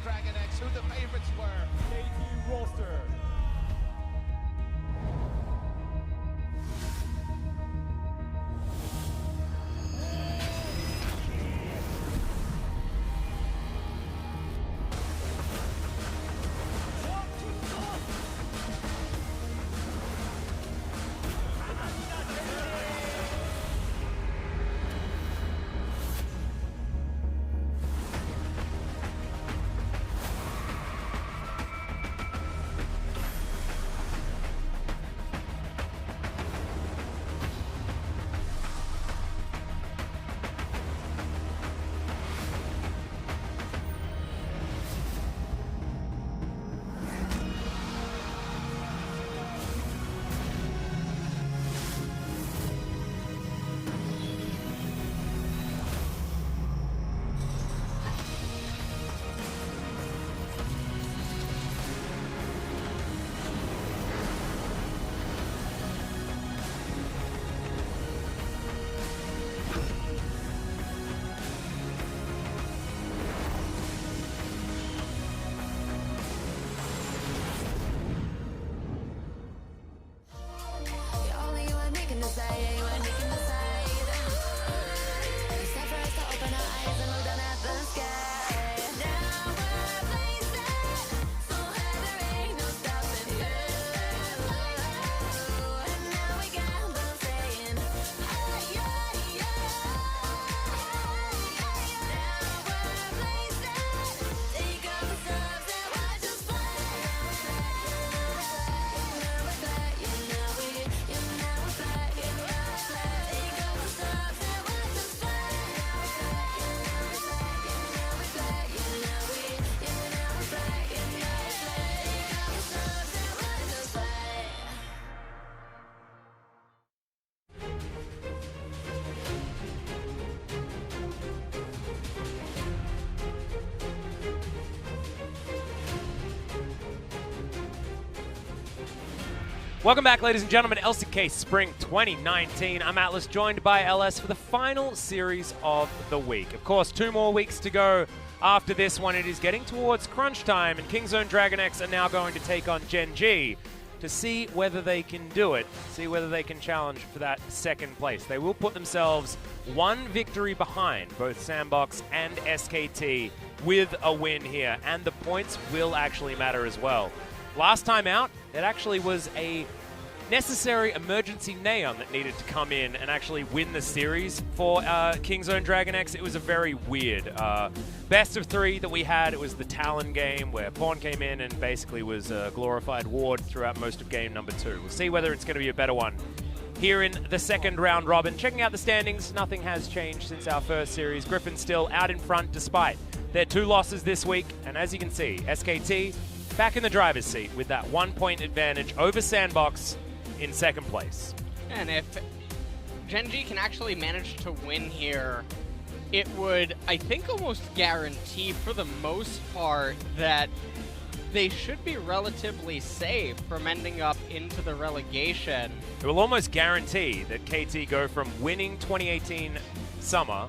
DragonX who the favorites were. KT roster. Welcome back, ladies and gentlemen, LCK Spring 2019. I'm Atlas, joined by LS for the final series of the week. Of course, 2 more weeks to go after this one. It is getting towards crunch time, and Kingzone DragonX are now going to take on Gen.G to see whether they can do it, see whether they can challenge for that second place. They will put themselves 1 victory behind both Sandbox and SKT with a win here, and the points will actually matter as well. Last time out, it actually was a necessary emergency Neon that needed to come in and actually win the series for Kingzone DragonX. It was a very weird best of 3 that we had. It was the Talon game where Pawn came in and basically was a glorified ward throughout most of game number 2. We'll see whether it's going to be a better one here in the second round robin. Checking out the standings, nothing has changed since our first series. Griffin still out in front despite their 2 losses this week. And as you can see, SKT back in the driver's seat with that 1-point advantage over Sandbox in second place. And if Gen.G can actually manage to win here, it would, I think, almost guarantee for the most part that they should be relatively safe from ending up into the relegation. It will almost guarantee that KT go from winning 2018 summer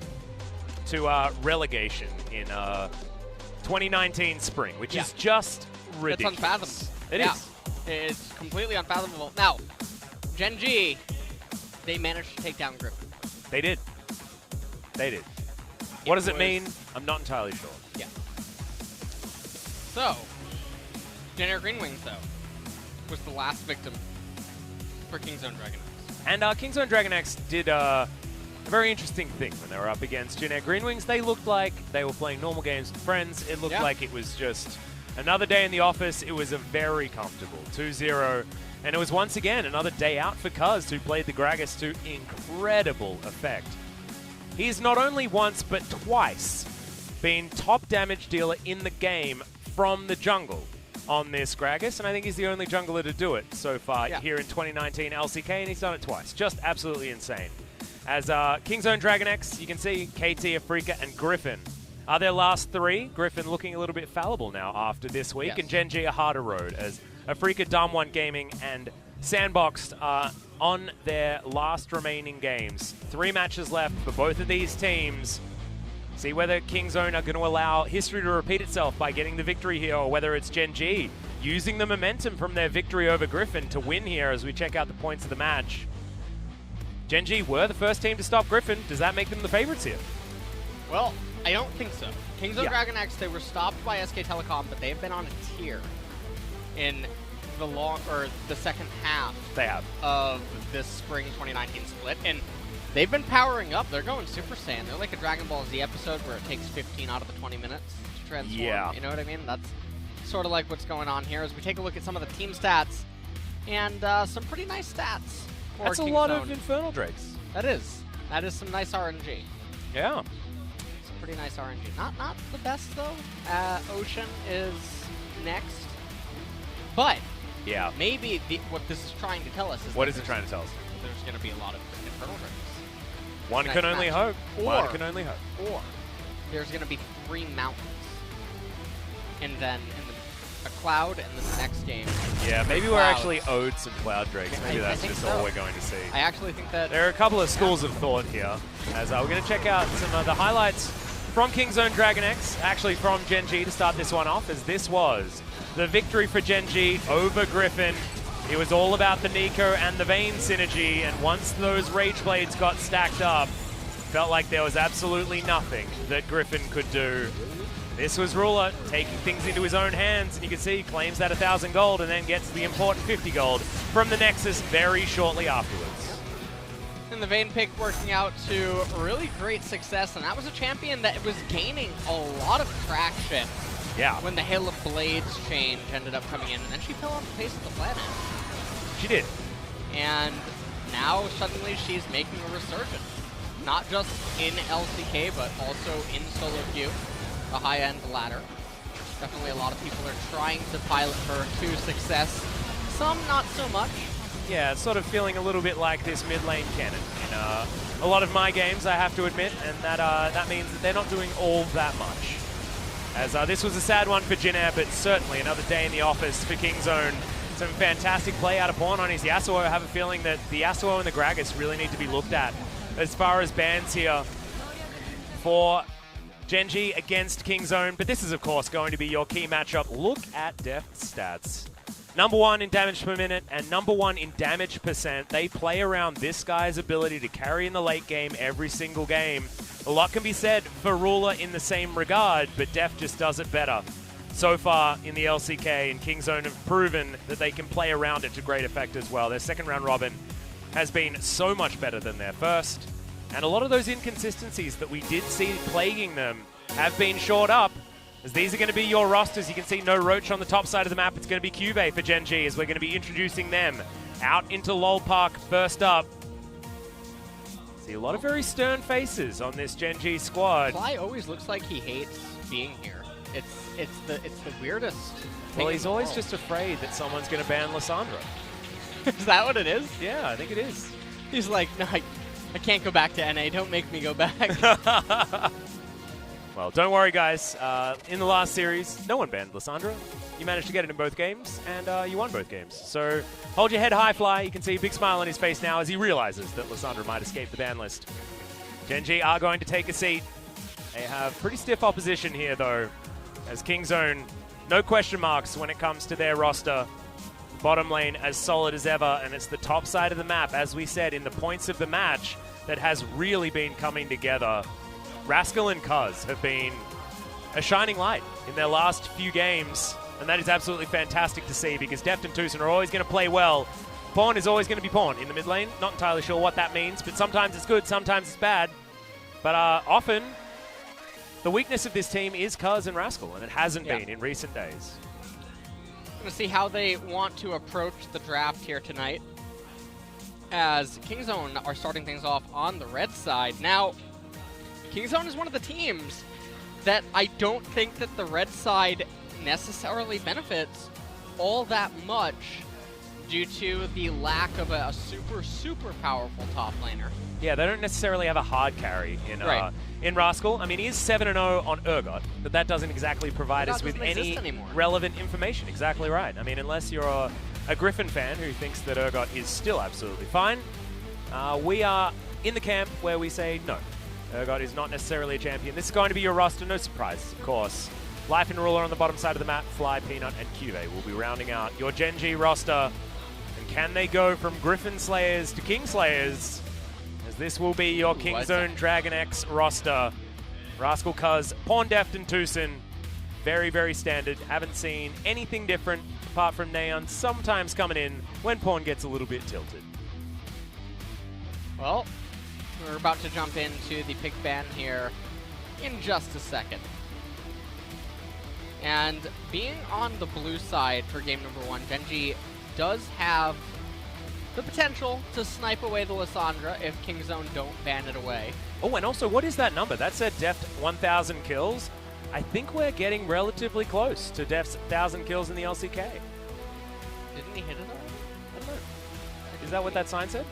to relegation in 2019 spring, which is just ridiculous. It's unfathomable. It is. It's completely unfathomable. Now, Gen.G, they managed to take down Griffin. They did. They did. What does it mean? I'm not entirely sure. Yeah. So, Gen.G Greenwings, though, was the last victim for Kingzone DragonX. And Kingzone DragonX did a very interesting thing when they were up against Gen.G Greenwings. They looked like they were playing normal games with friends. It looked like it was just another day in the office. It was a very comfortable 2-0. And it was once again another day out for Cuzz, who played the Gragas to incredible effect. He's not only once, but twice been top damage dealer in the game from the jungle on this Gragas, and I think he's the only jungler to do it so far here in 2019 LCK, and he's done it twice. Just absolutely insane. As Kingzone DragonX, you can see KT, FLICKR, and Griffin are their last 3. Griffin looking a little bit fallible now after this week, and Gen.G a harder road as FLICKR, Dam1 Gaming, and Sandbox are on their last remaining games. 3 matches left for both of these teams. See whether Kingzone are going to allow history to repeat itself by getting the victory here, or whether it's Gen.G using the momentum from their victory over Griffin to win here as we check out the points of the match. Gen.G were the first team to stop Griffin. Does that make them the favorites here? Well, I don't think so. Kingzone DragonX, they were stopped by SK Telecom, but they've been on a tier in the second half of this spring 2019 split, and they've been powering up. They're going Super Saiyan. They're like a Dragon Ball Z episode where it takes 15 out of the 20 minutes to transform. Yeah. You know what I mean? That's sort of like what's going on here as we take a look at some of the team stats, and some pretty nice stats for That's Kingzone. a lot of Infernal Drakes. That is some nice RNG. Yeah. Some pretty nice RNG. Not the best, though. Ocean is next. But yeah, maybe what this is trying to tell us is what is it trying to tell us? There's going to be a lot of Infernal Drakes. One can only hope. One can only hope. Or there's going to be 3 mountains. And then a cloud, and then the next game. Yeah, maybe we're actually owed some Cloud Drakes. Maybe that's just all we're going to see. I actually think that... There are a couple of schools of thought here. As we're going to check out some of the highlights from Kingzone DragonX, actually from Gen.G to start this one off, as this was the victory for Gen.G over Griffin. It was all about the Nico and the Vayne synergy, and once those Rage Blades got stacked up, felt like there was absolutely nothing that Griffin could do. This was Ruler taking things into his own hands, and you can see he claims that 1,000 gold and then gets the important 50 gold from the Nexus very shortly afterwards. And the Vayne pick working out to really great success, and that was a champion that was gaining a lot of traction. Yeah. When the Hail of Blades change ended up coming in, and then she fell off the face of the planet. She did. And now suddenly she's making a resurgence. Not just in LCK, but also in solo queue, the high-end ladder. Definitely a lot of people are trying to pilot her to success. Some not so much. Yeah, it's sort of feeling a little bit like this mid lane cannon in a lot of my games, I have to admit, and that means that they're not doing all that much. As this was a sad one for Jin Air, but certainly another day in the office for Kingzone. Some fantastic play out of Pawn on his Yasuo. I have a feeling that the Yasuo and the Gragas really need to be looked at as far as bans here for Gen.G against Kingzone. But this is, of course, going to be your key matchup. Look at Deft's stats. #1 in damage per minute and #1 in damage percent. They play around this guy's ability to carry in the late game every single game. A lot can be said for Ruler in the same regard, but Deft just does it better. So far in the LCK, and Kingzone have proven that they can play around it to great effect as well. Their second round robin has been so much better than their first, and a lot of those inconsistencies that we did see plaguing them have been shored up, as these are going to be your rosters. You can see no Roach on the top side of the map. It's going to be CuVee for Gen.G, as we're going to be introducing them out into LoL Park first up. See a lot of very stern faces on this Gen.G squad. Fly always looks like he hates being here. It's the weirdest thing. Well, he's always just afraid that someone's going to ban Lissandra. Is that what it is? Yeah, I think it is. He's like, no, I can't go back to NA. Don't make me go back. Well, don't worry, guys. In the last series, no one banned Lissandra. You managed to get it in both games, and you won both games. So hold your head high, Fly. You can see a big smile on his face now as he realizes that Lissandra might escape the ban list. Gen.G are going to take a seat. They have pretty stiff opposition here, though, as Kingzone, no question marks when it comes to their roster. Bottom lane as solid as ever, and it's the top side of the map, as we said, in the points of the match that has really been coming together. Rascal and Cuzz have been a shining light in their last few games, and that is absolutely fantastic to see, because Deft and TusiN are always going to play well. Pawn is always going to be Pawn in the mid lane. Not entirely sure what that means, but sometimes it's good, sometimes it's bad. But often, the weakness of this team is Cuzz and Rascal, and it hasn't been in recent days. Going to see how they want to approach the draft here tonight, as Kingzone are starting things off on the red side. Now, Kingzone is one of the teams that I don't think that the red side necessarily benefits all that much due to the lack of a super powerful top laner. Yeah, they don't necessarily have a hard carry in Rascal. I mean, he is 7-0 on Urgot, but that doesn't exactly provide us with any relevant information. Exactly right. I mean, unless you're a Griffin fan who thinks that Urgot is still absolutely fine, we are in the camp where we say no. Urgot is not necessarily a champion. This is going to be your roster, no surprises, of course. Life and Ruler on the bottom side of the map, Fly, Peanut, and CuVee will be rounding out your Gen.G roster. And can they go from Griffin Slayers to King Slayers? As this will be your Kingzone DragonX roster. Rascal, Cuzz, Pawn, Deft, and TusiN. Very, very standard. Haven't seen anything different apart from Neon sometimes coming in when Pawn gets a little bit tilted. Well, we're about to jump into the pick ban here in just a second. And being on the blue side for game number 1, Gen.G does have the potential to snipe away the Lissandra if Kingzone don't ban it away. Oh, and also, what is that number? That said Deft 1,000 kills. I think we're getting relatively close to Deft's 1,000 kills in the LCK. Didn't he hit it already? I don't know. Is that what that sign said?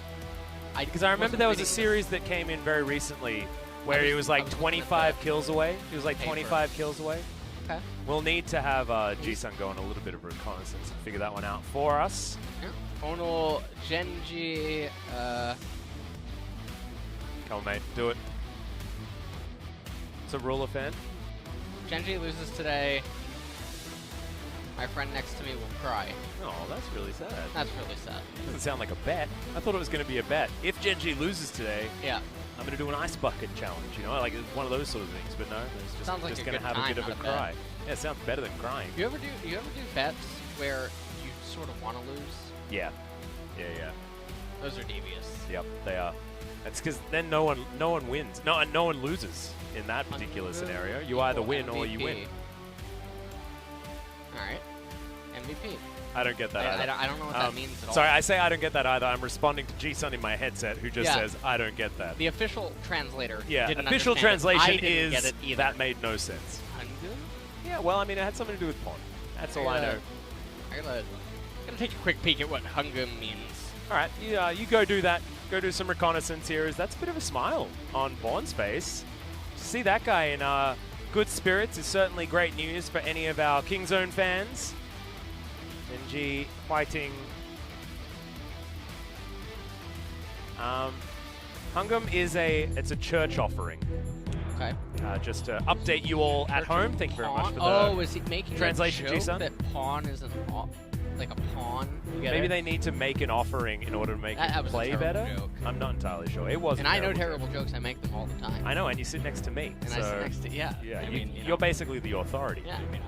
Because I remember wasn't there was a reading series that came in very recently where he was like 25 kills away. He was like 25 kills away. Okay. We'll need to have G-Sun go on a little bit of reconnaissance and figure that one out for us. Yeah. Onal, Gen.G, Come on, mate. Do it. It's a Ruler fan. Gen.G loses today. My friend next to me will cry. Oh, that's really sad. That's really sad. Doesn't sound like a bet. I thought it was going to be a bet. If Gen.G loses today, Yeah. I'm going to do an ice bucket challenge, you know, like one of those sort of things. But no, it's just, Sounds like just a going to good have time, a bit of a not a bet. cry. Yeah, it sounds better than crying. You ever do bets where you sort of want to lose? Yeah. Yeah, yeah. Those are devious. Yep, they are. That's because then no one wins. No one loses in that particular scenario. You either win or you win. All right. MVP. I don't get that either. I don't know what that means at all. Sorry, I say I don't get that either. I'm responding to G-Sun in my headset, who just Yeah. says, I don't get that. The official translator Yeah, didn't official understand it. translation I didn't get is it either. that made no sense. Hungum? Yeah, well, I mean, it had something to do with Pawn. That's all I know. I'm gonna take a quick peek at what Hungum means. All right, you go do that. Go do some reconnaissance here. That's a bit of a smile on Pawn's face. To see that guy in good spirits is certainly great news for any of our Kingzone fans. Gen.G fighting. Hungum is it's a church offering. Okay. Just to update you all at home. Thank you very much for the is he making translation, a joke G-Sun? that pawn is like a pawn? You get Maybe it? they need to make an offering in order to make That it was a play terrible better. joke. I'm not entirely sure. It was. And I know terrible jokes. I make them all the time. I know, and you sit next to me. And so I sit next to yeah. I mean, you're basically the authority. Yeah, I mean,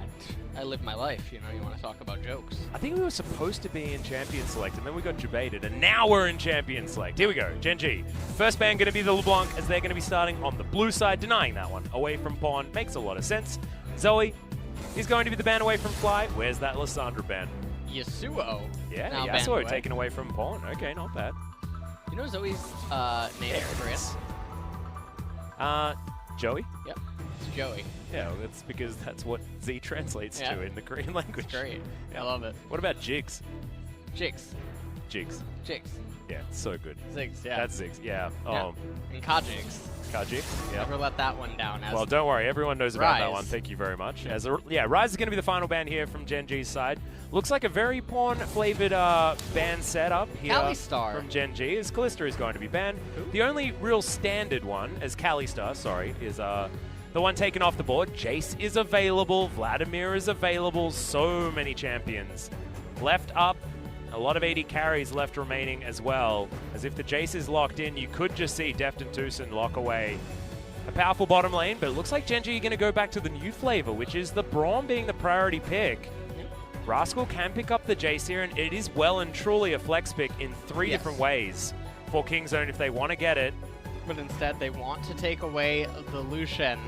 I live my life. You know, you want to talk about jokes. I think we were supposed to be in Champion Select, and then we got debated, and now we're in Champion Select. Here we go, Gen.G. First ban going to be the LeBlanc, as they're going to be starting on the blue side, denying that one. Away from Pawn, makes a lot of sense. Zoe is going to be the ban away from Fly. Where's that Lissandra ban? Yasuo. Yeah, now Yasuo banned away. taken away from Pawn. Okay, not bad. You know Zoe's name is Chris? Joey? Yep. It's Joey. Yeah, well, that's because that's what Z translates to in the Korean language. It's great. Yeah. I love it. What about Jigs? Jigs. Jigs. Jigs. Yeah, it's so good. Zigs, yeah. That's Ziggs, yeah. Yeah. And Kajigs. Kajigs, yeah. Never let that one down. As Well, don't worry. Everyone knows about that Rise. one. Thank you very much. Rise is going to be the final ban here from Gen.G's side. Looks like a very Pawn-flavored ban setup here Kalistar. from Gen.G, as Kalista is going to be banned. The only real standard one, as Kalistar, sorry, is the one taken off the board. Jace is available. Vladimir is available. So many champions left up. A lot of AD carries left remaining as well. As if the Jace is locked in, you could just see Deft and TusiN lock away a powerful bottom lane, but it looks like Gen.G are going to go back to the new flavor, which is the Braum being the priority pick. Rascal can pick up the Jace here, and it is well and truly a flex pick in three different ways for Kingzone if they want to get it. But instead, they want to take away the Lucian,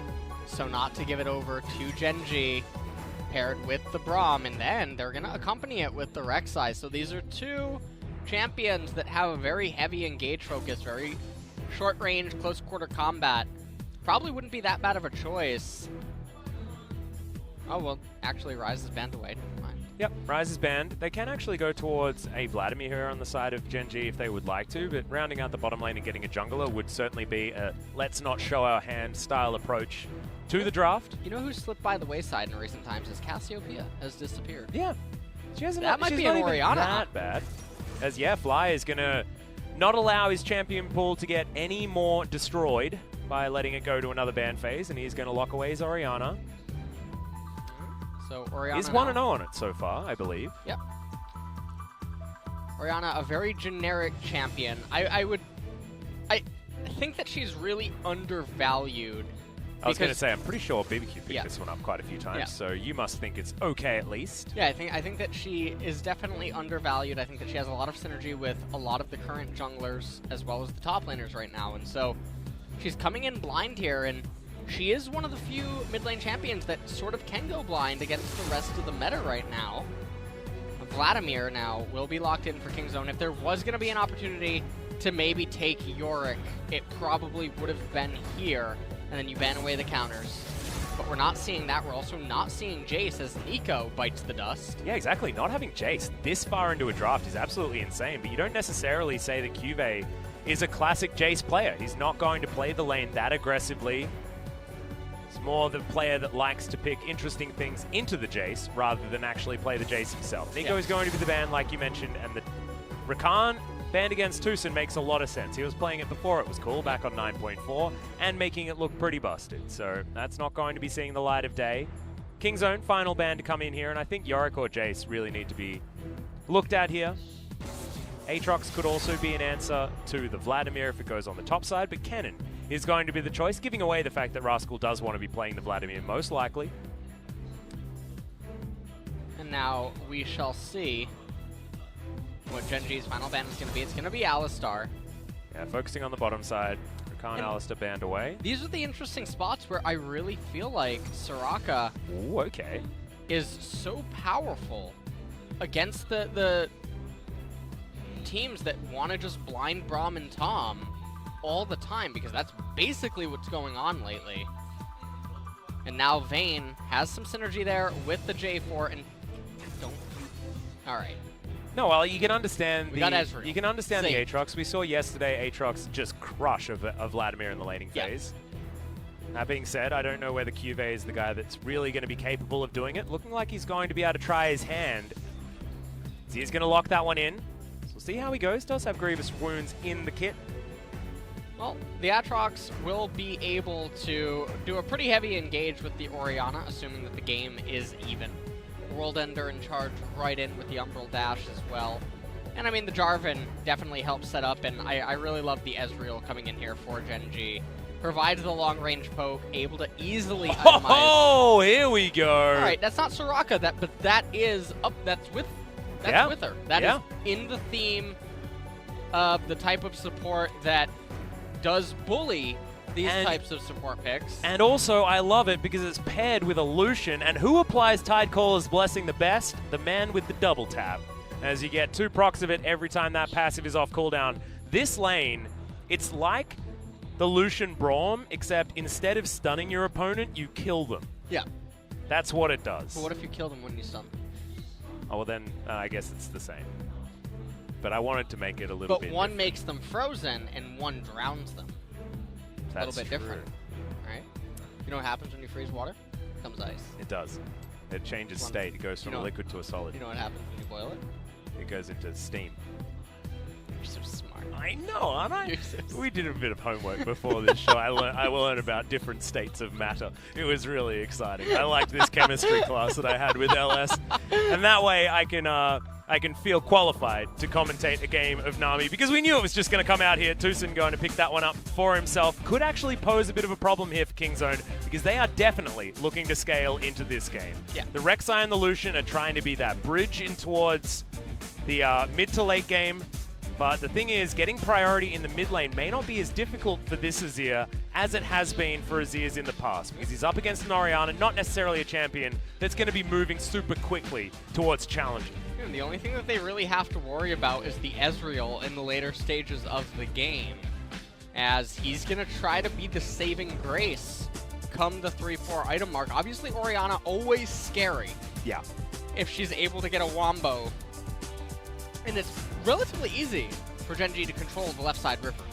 so not to give it over to Gen.G, paired with the Braum, and then they're going to accompany it with the Rek'Sai. So these are two champions that have a very heavy engage focus, very short range, close quarter combat. Probably wouldn't be that bad of a choice. Oh, well, actually, Rise is banned away. Never mind. Yep, Rise is banned. They can actually go towards a Vladimir here on the side of Gen.G if they would like to, but rounding out the bottom lane and getting a jungler would certainly be a let's not show our hand style approach to the draft. You know who slipped by the wayside in recent times is Cassiopeia has disappeared. Yeah. That might she's be not an even Orianna. that bad. As, Fly is going to not allow his champion pool to get any more destroyed by letting it go to another ban phase, and he's going to lock away his Orianna. So Orianna He's 1-0 on it so far, I believe. Yep. Orianna, a very generic champion. I think that she's really undervalued. I was going to say, I'm pretty sure BBQ picked Yeah. this one up quite a few times, Yeah. so you must think it's okay at least. Yeah, I think that she is definitely undervalued. I think that she has a lot of synergy with a lot of the current junglers as well as the top laners right now, and so she's coming in blind here, and she is one of the few mid lane champions that sort of can go blind against the rest of the meta right now. Vladimir now will be locked in for King Zone. If there was going to be an opportunity to maybe take Yorick, it probably would have been here, and then you ban away the counters. But we're not seeing that. We're also not seeing Jace as Nico bites the dust. Yeah, exactly. Not having Jace this far into a draft is absolutely insane, but you don't necessarily say that CuVee is a classic Jace player. He's not going to play the lane that aggressively. It's more the player that likes to pick interesting things into the Jace rather than actually play the Jace himself. Nico is going to be the ban, like you mentioned, and the Rakan banned against TusiN makes a lot of sense. He was playing it before it was cool, back on 9.4, and making it look pretty busted. So that's not going to be seeing the light of day. King Zone, final ban to come in here, and I think Yorick or Jace really need to be looked at here. Aatrox could also be an answer to the Vladimir if it goes on the top side, but Kennen is going to be the choice, giving away the fact that Rascal does want to be playing the Vladimir most likely. And now we shall see what Gen.G's final ban is going to be. It's going to be Alistar. Yeah, focusing on the bottom side. Rakan, Alistar banned away. These are the interesting spots where I really feel like Soraka Ooh, okay. is so powerful against the teams that want to just blind Braum and Tom all the time, because that's basically what's going on lately. And now Vayne has some synergy there with the J4, and don't... Alright. No, well, you can understand We got Ezreal. You can understand the Safe. Aatrox. We saw yesterday Aatrox just crush of Vladimir in the laning phase. That being said, I don't know whether CuVee is the guy that's really going to be capable of doing it. Looking like he's going to be able to try his hand. He's going to lock that one in. So we'll see how he goes. Does have grievous wounds in the kit. Well, the Aatrox will be able to do a pretty heavy engage with the Orianna, assuming that the game is even. World Ender in charge right in with the Umbral Dash as well. And I mean, the Jarvan definitely helps set up, and I really love the Ezreal coming in here for Gen.G. Provides the long-range poke, able to easily itemize. Oh, here we go. All right, that's not Soraka, but that is up. That's with her. That is in the theme of the type of support that does bully these types of support picks. And also, I love it because it's paired with a Lucian, and who applies Tidecaller's Blessing the best? The man with the double tap. As you get 2 procs of it every time that passive is off cooldown. This lane, it's like the Lucian Braum, except instead of stunning your opponent, you kill them. Yeah. That's what it does. But what if you kill them when you stun them? Oh, well then, I guess it's the same. But I wanted to make it a little bit But one different. makes them frozen, and one drowns them. A little bit different. All right. You know what happens when you freeze water? It becomes ice. It does. It changes state. It goes from a liquid to a solid. You know what happens when you boil it? It goes into steam. You're so smart. I know, aren't I? You're so smart. We did a bit of homework before this show. I learned about different states of matter. It was really exciting. I liked this chemistry class that I had with LS, and that way I can feel qualified to commentate a game of Nami, because we knew it was just going to come out here. TusiN going to pick that one up for himself. Could actually pose a bit of a problem here for King Zone, because they are definitely looking to scale into this game. Yeah. The Rek'Sai and the Lucian are trying to be that bridge in towards the mid to late game. But the thing is, getting priority in the mid lane may not be as difficult for this Azir as it has been for Azirs in the past, because he's up against an Orianna, not necessarily a champion that's going to be moving super quickly towards challenging. And the only thing that they really have to worry about is the Ezreal in the later stages of the game, as he's going to try to be the saving grace come the 3-4 item mark. Obviously, Orianna always scary. Yeah. If she's able to get a wombo. And it's relatively easy for Gen.G to control the left side river.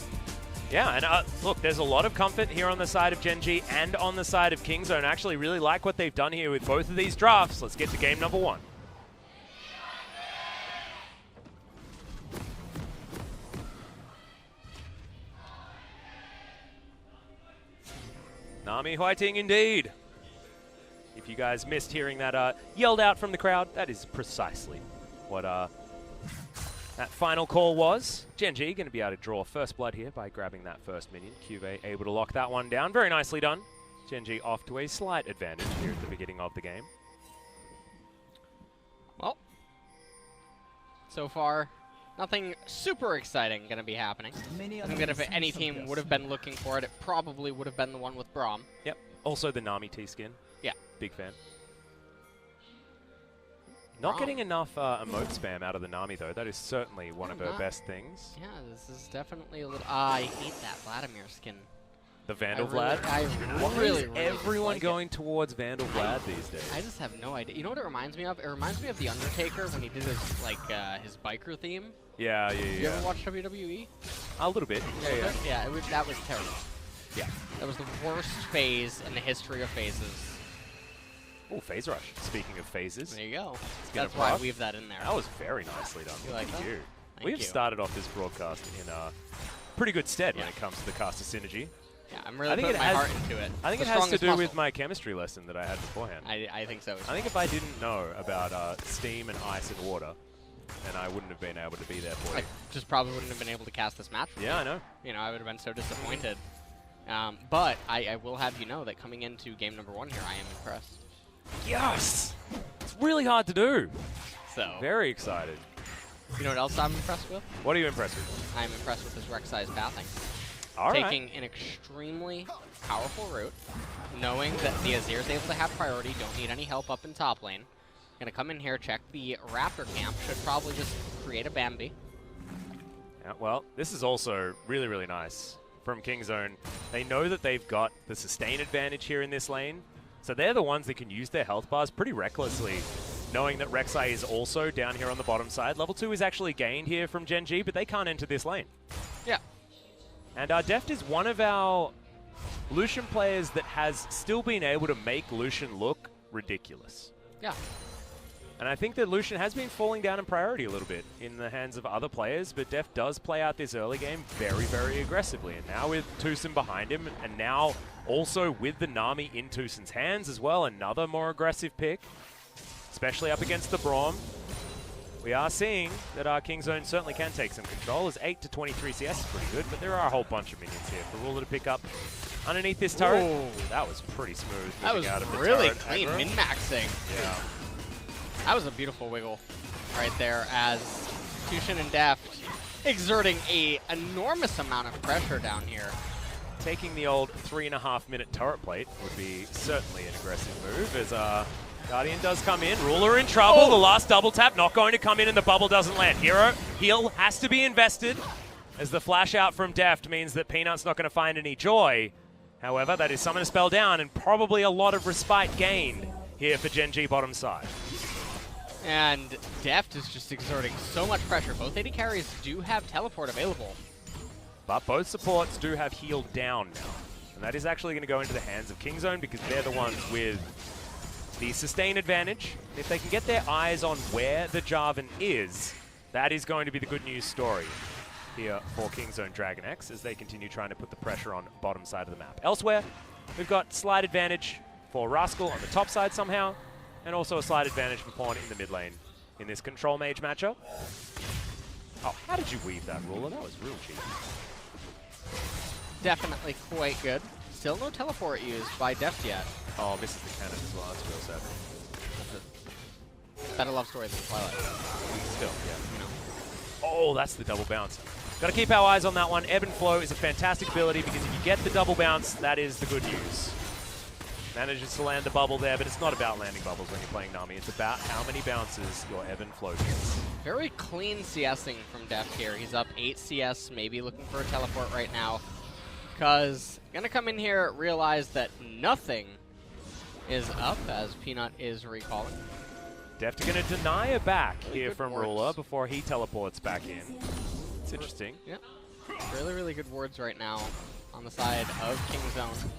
Yeah, and look, there's a lot of comfort here on the side of Gen.G and on the side of King Zone. I actually really like what they've done here with both of these drafts. Let's get to game number 1. Nami Whiting indeed. If you guys missed hearing that yelled out from the crowd, that is precisely what that final call was. Gen.G going to be able to draw first blood here by grabbing that first minion. CuVee able to lock that one down. Very nicely done. Gen.G off to a slight advantage here at the beginning of the game. Well, so far, nothing super exciting going to be happening. I think that if any team would have been looking for it, it probably would have been the one with Braum. Yep. Also the Nami T-skin. Yeah. Big fan. Not getting enough emote spam out of the Nami, though. That is certainly one of her best things. Yeah, this is definitely a little... I hate that Vladimir skin. The Vandal Vlad? Why is everyone going towards Vandal Vlad these days? I just have no idea. You know what it reminds me of? It reminds me of The Undertaker when he did his, like, his biker theme. Yeah. You ever watch WWE? A little bit. Yeah, that was terrible. Yeah. That was the worst phase in the history of phases. Oh, phase rush. Speaking of phases. There you go. That's why I weave that in there. That was very nicely done. You like that? Thank you. Thank We've you. started off this broadcast in pretty good stead when it comes to the caster synergy. Yeah, I'm really putting my heart into it. I think it has to do with my chemistry lesson that I had beforehand. I think so. I think if I didn't know about steam and ice and water, then I wouldn't have been able to be there for I you. just probably wouldn't have been able to cast this match. Yeah, I know. You know, I would have been so disappointed. But I will have you know that coming into game number 1 here, I am impressed. Yes! It's really hard to do. So Very excited. You know what else I'm impressed with? What are you impressed with? I'm impressed with his Rek'Sai's pathing. All right. Taking an extremely powerful route, knowing that the Azir is able to have priority, don't need any help up in top lane. Gonna come in here, check the Raptor camp, should probably just create a Bambi. Yeah, well, this is also really, really nice from Kingzone. They know that they've got the sustain advantage here in this lane, so they're the ones that can use their health bars pretty recklessly, knowing that Rek'Sai is also down here on the bottom side. Level 2 is actually gained here from Gen.G, but they can't enter this lane. Yeah. And Deft is one of our Lucian players that has still been able to make Lucian look ridiculous. Yeah. And I think that Lucian has been falling down in priority a little bit in the hands of other players, but Deft does play out this early game very, very aggressively. And now with TusiN behind him, and now also with the Nami in TusiN's hands as well, another more aggressive pick, especially up against the Braum. We are seeing that our Kingzone certainly can take some control, as 8 to 23 CS is pretty good, but there are a whole bunch of minions here for Ruler to pick up underneath this turret. Whoa. That was pretty smooth. That was out of the really turret clean aggro. min-maxing. Yeah. That was a beautiful wiggle right there as TusiN and Deft exerting a enormous amount of pressure down here. Taking the old 3.5-minute turret plate would be certainly an aggressive move, as Guardian does come in. Ruler in trouble. Oh. The last double tap not going to come in and the bubble doesn't land. Heal has to be invested, as the flash out from Deft means that Peanut's not going to find any joy. However, that is summon a spell down and probably a lot of respite gained here for Gen.G bottom side. And Deft is just exerting so much pressure. Both AD carries do have teleport available. But both supports do have healed down now. And that is actually going to go into the hands of Kingzone, because they're the ones with the sustain advantage. If they can get their eyes on where the Jarvan is, that is going to be the good news story here for Kingzone DragonX, as they continue trying to put the pressure on bottom side of the map. Elsewhere, we've got slight advantage for Rascal on the top side somehow, and also a slight advantage for Pawn in the mid lane in this control mage matchup. Oh, how did you weave that, Ruler? That was real cheap. Definitely quite good. Still no teleport used by Deft yet. Oh, misses the cannon as well. That's real sad. Better love story than Twilight. Still, yeah. You know. Oh, that's the double bounce. Got to keep our eyes on that one. Ebb and Flow is a fantastic ability, because if you get the double bounce, that is the good news. Manages to land the bubble there, but it's not about landing bubbles when you're playing Nami. It's about how many bounces your Ebb and Flow gets. Very clean CSing from Deft here. He's up 8 CS, maybe looking for a teleport right now. Cuzz gonna come in here, realize that nothing is up as Peanut is recalling. Deft going to deny a back Really here good from wards. Ruler before he teleports back in. It's interesting. Yeah, really, really good wards right now on the side of Kingzone.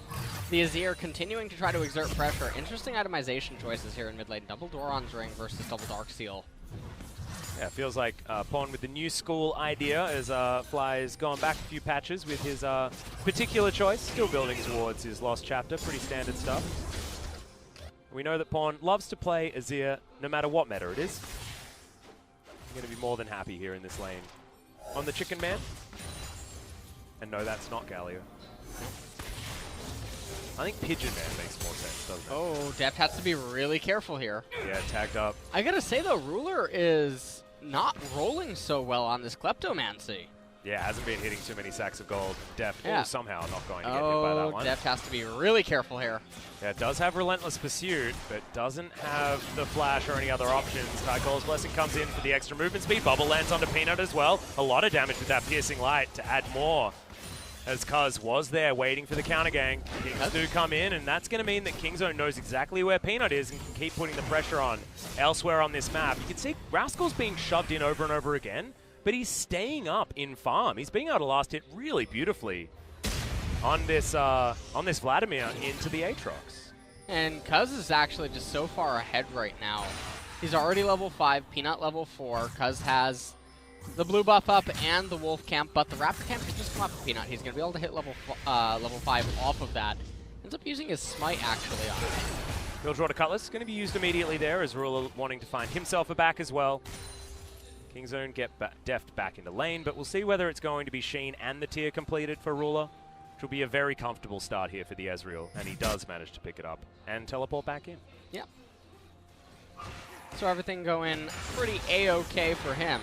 The Azir continuing to try to exert pressure. Interesting itemization choices here in mid lane. Double Doran's Ring versus double Darksteel. Yeah, feels like Pawn with the new school idea as Fly has gone back a few patches with his particular choice. Still building towards his lost chapter. Pretty standard stuff. We know that Pawn loves to play Azir no matter what meta it is. I'm going to be more than happy here in this lane. On the Chicken Man. And no, that's not Galio. I think Pigeon Man makes more sense, doesn't it? Oh, Deft has to be really careful here. Yeah, tagged up. I gotta say though, Ruler is not rolling so well on this Kleptomancy. Yeah, hasn't been hitting too many sacks of gold. Deft somehow not going to get hit by Oh, that one. Deft has to be really careful here. Yeah, it does have Relentless Pursuit, but doesn't have the flash or any other options. Tycole's Blessing comes in for the extra movement speed. Bubble lands onto Peanut as well. A lot of damage with that Piercing Light to add more. As Cuzz was there waiting for the counter gang. Kings do come in, and that's going to mean that Kingzone knows exactly where Peanut is and can keep putting the pressure on elsewhere on this map. You can see Rascal's being shoved in over and over again, but he's staying up in farm. He's being able to last hit really beautifully on this Vladimir into the Aatrox. And Cuzz is actually just so far ahead right now. He's already level 5, Peanut level 4. Cuzz has the blue buff up and the wolf camp, but the raptor camp can just come up with Peanut. He's going to be able to hit level 5 off of that. Ends up using his smite actually on it. Build Draw to Cutlass is going to be used immediately there as Ruler wanting to find himself a back as well. Kingzone get Deft back into lane, but we'll see whether it's going to be Sheen and the tier completed for Ruler, which will be a very comfortable start here for the Ezreal, and he does manage to pick it up and teleport back in. Yep. So everything going pretty A-okay for him.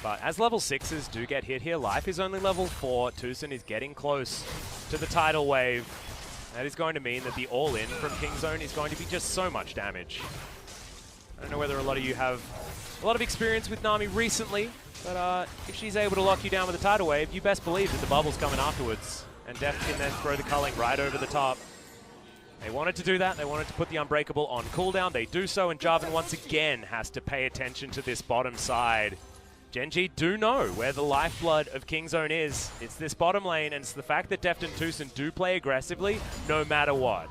But as level 6s do get hit here, Life is only level 4. TusiN is getting close to the tidal wave. That is going to mean that the all-in from Kingzone is going to be just so much damage. I don't know whether a lot of you have a lot of experience with Nami recently, but if she's able to lock you down with a tidal wave, you best believe that the bubble's coming afterwards. And Deft can then throw the culling right over the top. They wanted to do that. They wanted to put the Unbreakable on cooldown. They do so, and Jarvan once again has to pay attention to this bottom side. Gen.G do know where the lifeblood of Kingzone is. It's this bottom lane, and it's the fact that Deft and TusiN do play aggressively no matter what.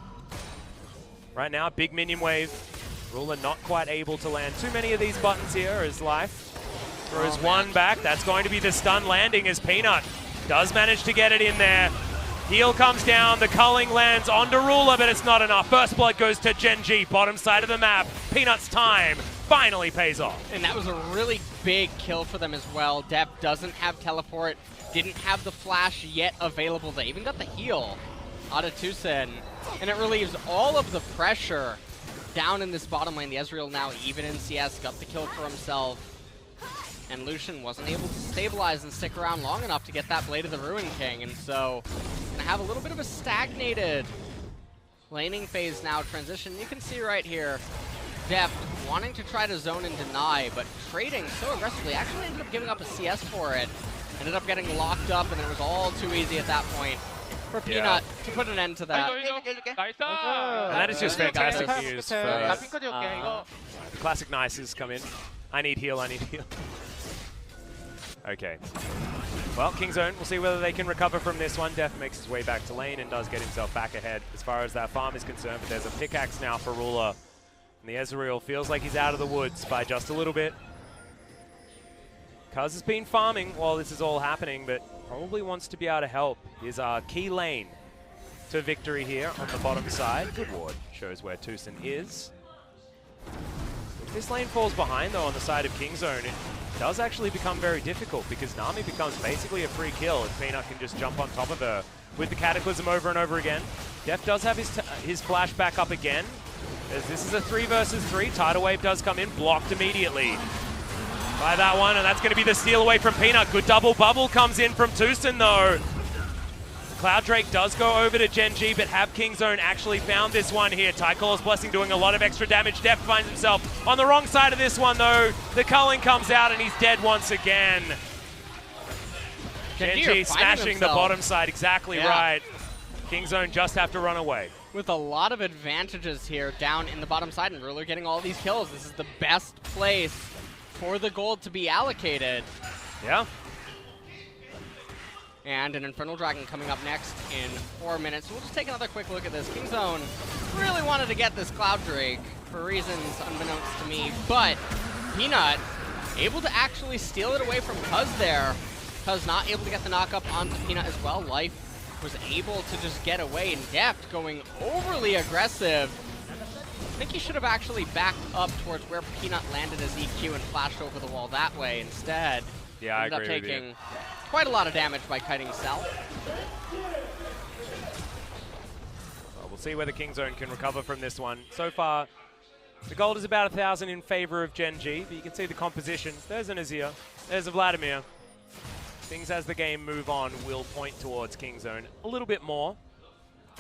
Right now, big minion wave. Ruler not quite able to land too many of these buttons here as Life throws one back. That's going to be the stun landing as Peanut does manage to get it in there. Heal comes down, the culling lands onto Ruler, but it's not enough. First blood goes to Gen.G, bottom side of the map. Peanut's time finally pays off. And that was a really big kill for them as well. Deft doesn't have teleport, didn't have the flash yet available. They even got the heal out of TusiN, and it relieves all of the pressure down in this bottom lane. The Ezreal now even in CS, got the kill for himself. And Lucian wasn't able to stabilize and stick around long enough to get that Blade of the Ruin King, and so gonna have a little bit of a stagnated laning phase now transition. You can see right here, Deft wanting to try to zone and deny, but trading so aggressively, actually ended up giving up a CS for it. Ended up getting locked up, and it was all too easy at that point for Peanut to put an end to that. And that is just fantastic news for the classic Nices come in. I need heal, I need heal. Okay. Well, Kingzone, we'll see whether they can recover from this one. Deft makes his way back to lane and does get himself back ahead as far as that farm is concerned, but there's a pickaxe now for Ruler. And the Ezreal feels like he's out of the woods by just a little bit. Cuzz has been farming while this is all happening, but probably wants to be able to help his key lane to victory here on the bottom side. Good ward. Shows where TusiN is. If this lane falls behind, though, on the side of Kingzone, it does actually become very difficult because Nami becomes basically a free kill if Peanut can just jump on top of her with the Cataclysm over and over again. Deft does have his flash back up again, as this is a 3 versus 3. Tidal Wave does come in, blocked immediately by that one, and that's going to be the steal away from Peanut. Good double bubble comes in from TusiN, though. Cloud Drake does go over to Gen.G, but have Kingzone actually found this one here? Tycole's Blessing doing a lot of extra damage. Deft finds himself on the wrong side of this one, though. The culling comes out, and he's dead once again. Gen.G smashing the bottom side, exactly right. Kingzone just have to run away. With a lot of advantages here down in the bottom side, and Ruler getting all these kills. This is the best place for the gold to be allocated. Yeah. And an Infernal Dragon coming up next in 4 minutes. We'll just take another quick look at this. Kingzone really wanted to get this Cloud Drake for reasons unbeknownst to me, but Peanut able to actually steal it away from Cuzz there. Cuzz not able to get the knock-up onto Peanut as well. Life was able to just get away, and Deft going overly aggressive. I think he should have actually backed up towards where Peanut landed as EQ and flashed over the wall that way. Instead, yeah, I ended agree up taking quite a lot of damage by kiting south. Well, we'll see whether Kingzone can recover from this one. So far, the gold is about 1,000 in favor of Gen.G, but you can see the compositions. There's an Azir, there's a Vladimir. Things as the game move on will point towards Kingzone a little bit more.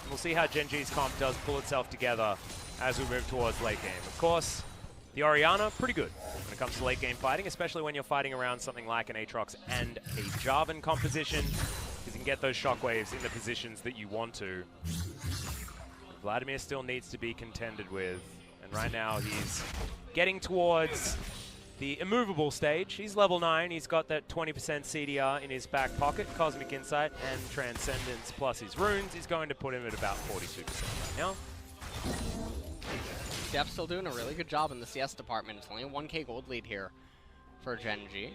And we'll see how Gen.G's comp does pull itself together as we move towards late game. Of course, the Orianna, pretty good when it comes to late game fighting, especially when you're fighting around something like an Aatrox and a Jarvan composition, because you can get those shockwaves in the positions that you want to. Vladimir still needs to be contended with, and right now he's getting towards the immovable stage. He's level 9, he's got that 20% CDR in his back pocket, Cosmic Insight and Transcendence plus his runes is going to put him at about 42% right now. Deft's still doing a really good job in the CS department. It's only a 1K gold lead here for Gen.G.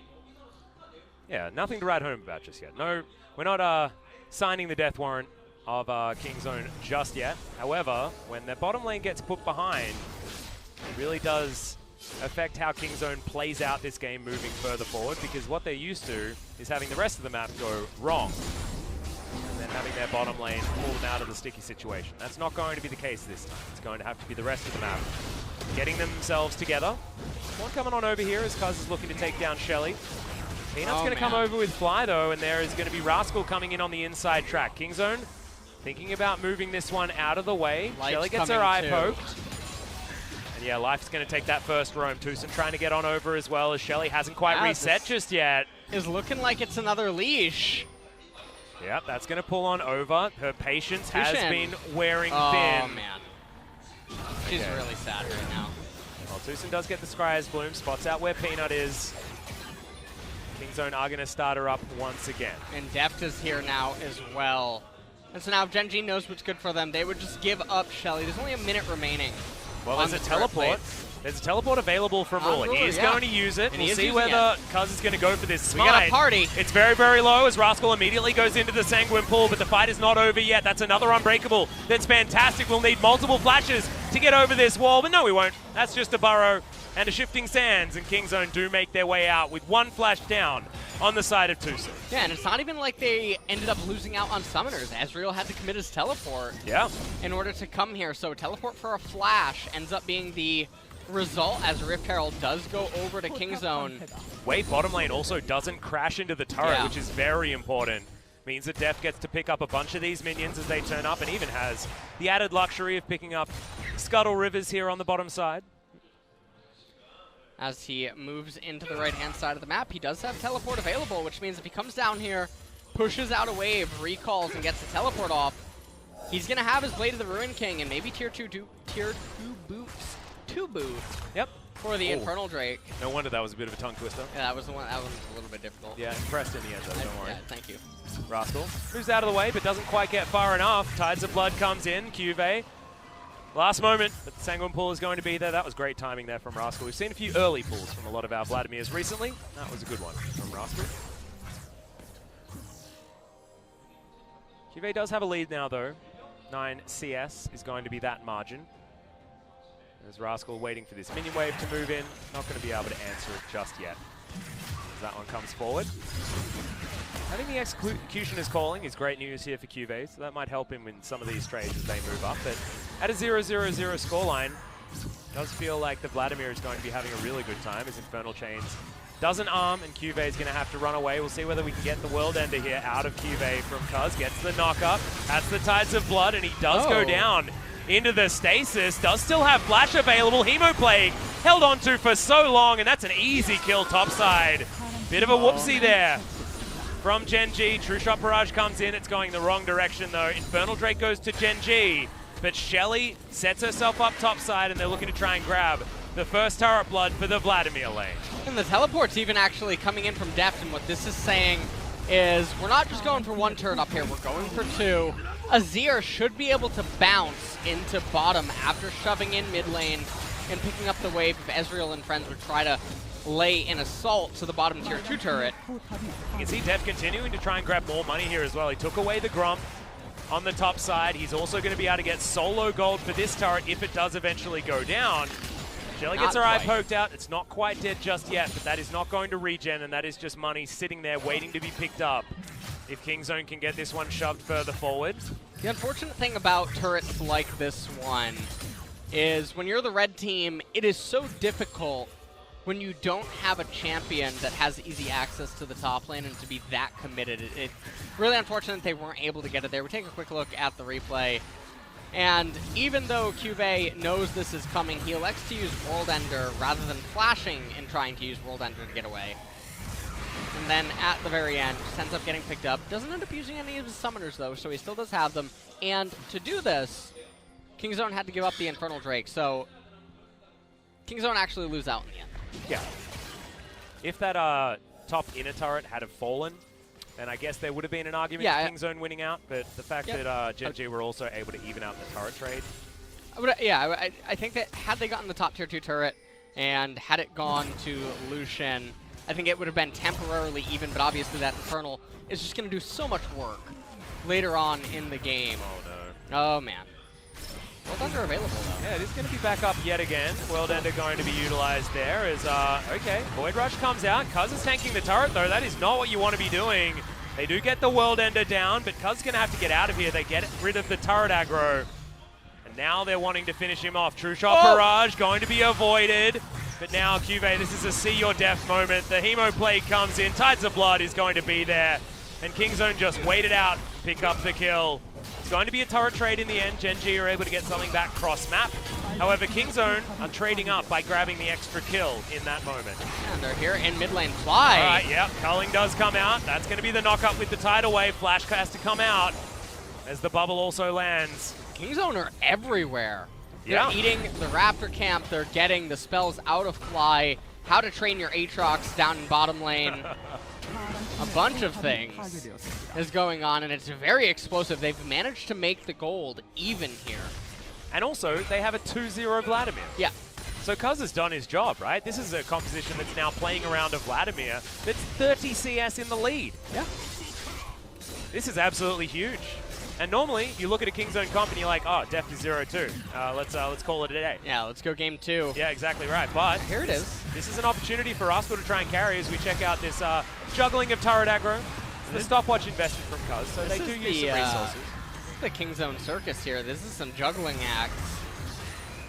Yeah, nothing to write home about just yet. No, we're not signing the death warrant of Kingzone just yet. However, when their bottom lane gets put behind, it really does affect how Kingzone plays out this game moving further forward, because what they're used to is having the rest of the map go wrong and then having their bottom lane pull them out of the sticky situation. That's not going to be the case this time. It's going to have to be the rest of the map getting themselves together. One coming on over here as Cuzz is looking to take down Shelly. Peanut's going to come over with Fly though, and there is going to be Rascal coming in on the inside track. Kingzone thinking about moving this one out of the way. Life's Shelly gets her eye poked. And yeah, Life's going to take that first roam. TusiN trying to get on over as well, as Shelly hasn't quite reset just yet. Is looking like it's another leash. Yep, that's going to pull on over. Her patience has been wearing thin. Oh, man. She's really sad right now. Well, TusiN does get the Scryer's Bloom, spots out where Peanut is. Kingzone are going to start her up once again. And Deft is here now as well. And so now if Gen.G knows what's good for them, they would just give up Shelly. There's only a minute remaining. Well, there's a teleport. There's a teleport available from Ruler. He is going to use it. We'll see whether Cuzz is going to go for this smite. We got a party. It's very, very low as Rascal immediately goes into the Sanguine Pool, but the fight is not over yet. That's another Unbreakable. That's fantastic. We'll need multiple flashes to get over this wall, but no, we won't. That's just a burrow and a Shifting Sands, and Kingzone do make their way out with one flash down on the side of TusiN. Yeah, and it's not even like they ended up losing out on summoners. Ezreal had to commit his teleport in order to come here, so teleport for a flash ends up being the result as Rift Herald does go over to Kingzone. Wave bottom lane also doesn't crash into the turret, which is very important. Means that Deft gets to pick up a bunch of these minions as they turn up, and even has the added luxury of picking up Scuttle Rivers here on the bottom side. As he moves into the right-hand side of the map, he does have teleport available, which means if he comes down here, pushes out a wave, recalls, and gets the teleport off, he's going to have his Blade of the Ruin King and maybe tier 2 boots. Yep. For the Infernal Drake. No wonder that was a bit of a tongue twister. Yeah, that was the one. That one was a little bit difficult. Yeah, impressed in the end, though. Don't worry. Yeah, thank you. Rascal moves out of the way, but doesn't quite get far enough. Tides of Blood comes in. CuVee. Last moment, but the Sanguine Pool is going to be there. That was great timing there from Rascal. We've seen a few early pulls from a lot of our Vladimirs recently. That was a good one from Rascal. CuVee does have a lead now, though. 9 CS is going to be that margin. There's Rascal waiting for this minion wave to move in. Not going to be able to answer it just yet. As that one comes forward. Having the Executioner's calling is great news here for CuVee, so that might help him in some of these trades as they move up. But at a 0-0-0 scoreline, it does feel like the Vladimir is going to be having a really good time as Infernal Chains doesn't arm, and CuVee is going to have to run away. We'll see whether we can get the World Ender here out of CuVee from Cuzz. Gets the knock-up. That's the Tides of Blood, and he does go down into the stasis. Does still have Flash available. Hemoplague held on to for so long, and that's an easy kill topside. Bit of a whoopsie there from Gen.G. True Shot Barrage comes in. It's going the wrong direction, though. Infernal Drake goes to Gen.G, but Shelly sets herself up topside, and they're looking to try and grab the first turret blood for the Vladimir lane. And the teleport's even actually coming in from Deft, and what this is saying is we're not just going for one turret up here, we're going for two. Azir should be able to bounce into bottom after shoving in mid lane and picking up the wave if Ezreal and friends would try to lay an assault to the bottom tier 2 turret. You can see Deft continuing to try and grab more money here as well. He took away the Grump on the top side. He's also going to be able to get solo gold for this turret if it does eventually go down. Shelly gets her eye poked out. It's not quite dead just yet, but that is not going to regen, and that is just money sitting there waiting to be picked up if Kingzone can get this one shoved further forward. The unfortunate thing about turrets like this one is when you're the red team, it is so difficult when you don't have a champion that has easy access to the top lane and to be that committed. It's really unfortunate they weren't able to get it there. We take a quick look at the replay. And even though CuVee knows this is coming, he elects to use World Ender rather than flashing and trying to use World Ender to get away. And then at the very end, just ends up getting picked up. Doesn't end up using any of his summoners though, so he still does have them. And to do this, Kingzone had to give up the Infernal Drake, so Kingzone actually lose out in the end. Yeah. If that top inner turret had have fallen, then I guess there would have been an argument for Kingzone winning out, but the fact that Gen.G were also able to even out the turret trade. I think that had they gotten the top tier 2 turret and had it gone to Lucian, I think it would have been temporarily even, but obviously that Infernal is just going to do so much work later on in the game. Oh no. Oh man. World Ender available though. Yeah, it is going to be back up yet again. World Ender going to be utilized there as, okay, Void Rush comes out. Cuzz is tanking the turret though. That is not what you want to be doing. They do get the World Ender down, but Cuzz is going to have to get out of here. They get rid of the turret aggro. And now they're wanting to finish him off. True Shot Barrage going to be avoided. But now CuVee, this is a see your death moment. The Hemo Plague comes in. Tides of Blood is going to be there. And Kingzone just waited out, pick up the kill. It's going to be a turret trade in the end. Gen.G are able to get something back cross-map. However, Kingzone are trading up by grabbing the extra kill in that moment. And they're here in mid lane. Fly! All right, yep, Culling does come out. That's going to be the knock-up with the Tidal Wave. Flash has to come out as the bubble also lands. Kingzone are everywhere. They're Yeah. eating the Raptor camp. They're getting the spells out of Fly. How to train your Aatrox down in bottom lane. A bunch of things is going on, and it's very explosive. They've managed to make the gold even here. And also, they have a 2-0 Vladimir. Yeah. So Cuzz has done his job, right? This is a composition that's now playing around a Vladimir that's 30 CS in the lead. Yeah. This is absolutely huge. And normally, you look at a Kingzone comp and you're like, oh, Deft is 0-2. Let's call it a day. Yeah, let's go game 2. Yeah, exactly right. But Here it is. this is an opportunity for Rascal to try and carry as we check out this juggling of turret aggro. It's the stopwatch investment from Cuzz, so they do use some resources. The Kingzone circus here. This is some juggling acts.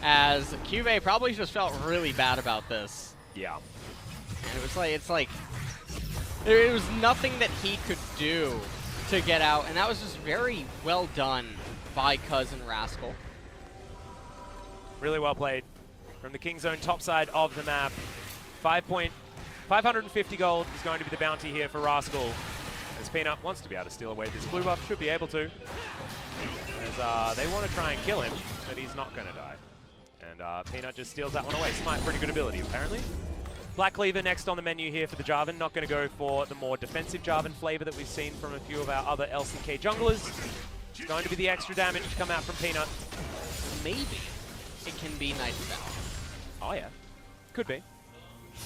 As CuVee probably just felt really bad about this. Yeah. And it was nothing that he could do to get out, and that was just very well done by Cuzz and Rascal. Really well played from the Kingzone top side of the map. 550 gold is going to be the bounty here for Rascal. As Peanut wants to be able to steal away this blue buff, should be able to. As they want to try and kill him, but he's not going to die. And Peanut just steals that one away. Smite, pretty good ability, apparently. Black Cleaver next on the menu here for the Jarvan. Not going to go for the more defensive Jarvan flavor that we've seen from a few of our other LCK junglers. It's going to be the extra damage to come out from Peanut. Maybe it can be Night Spell. Oh yeah, could be.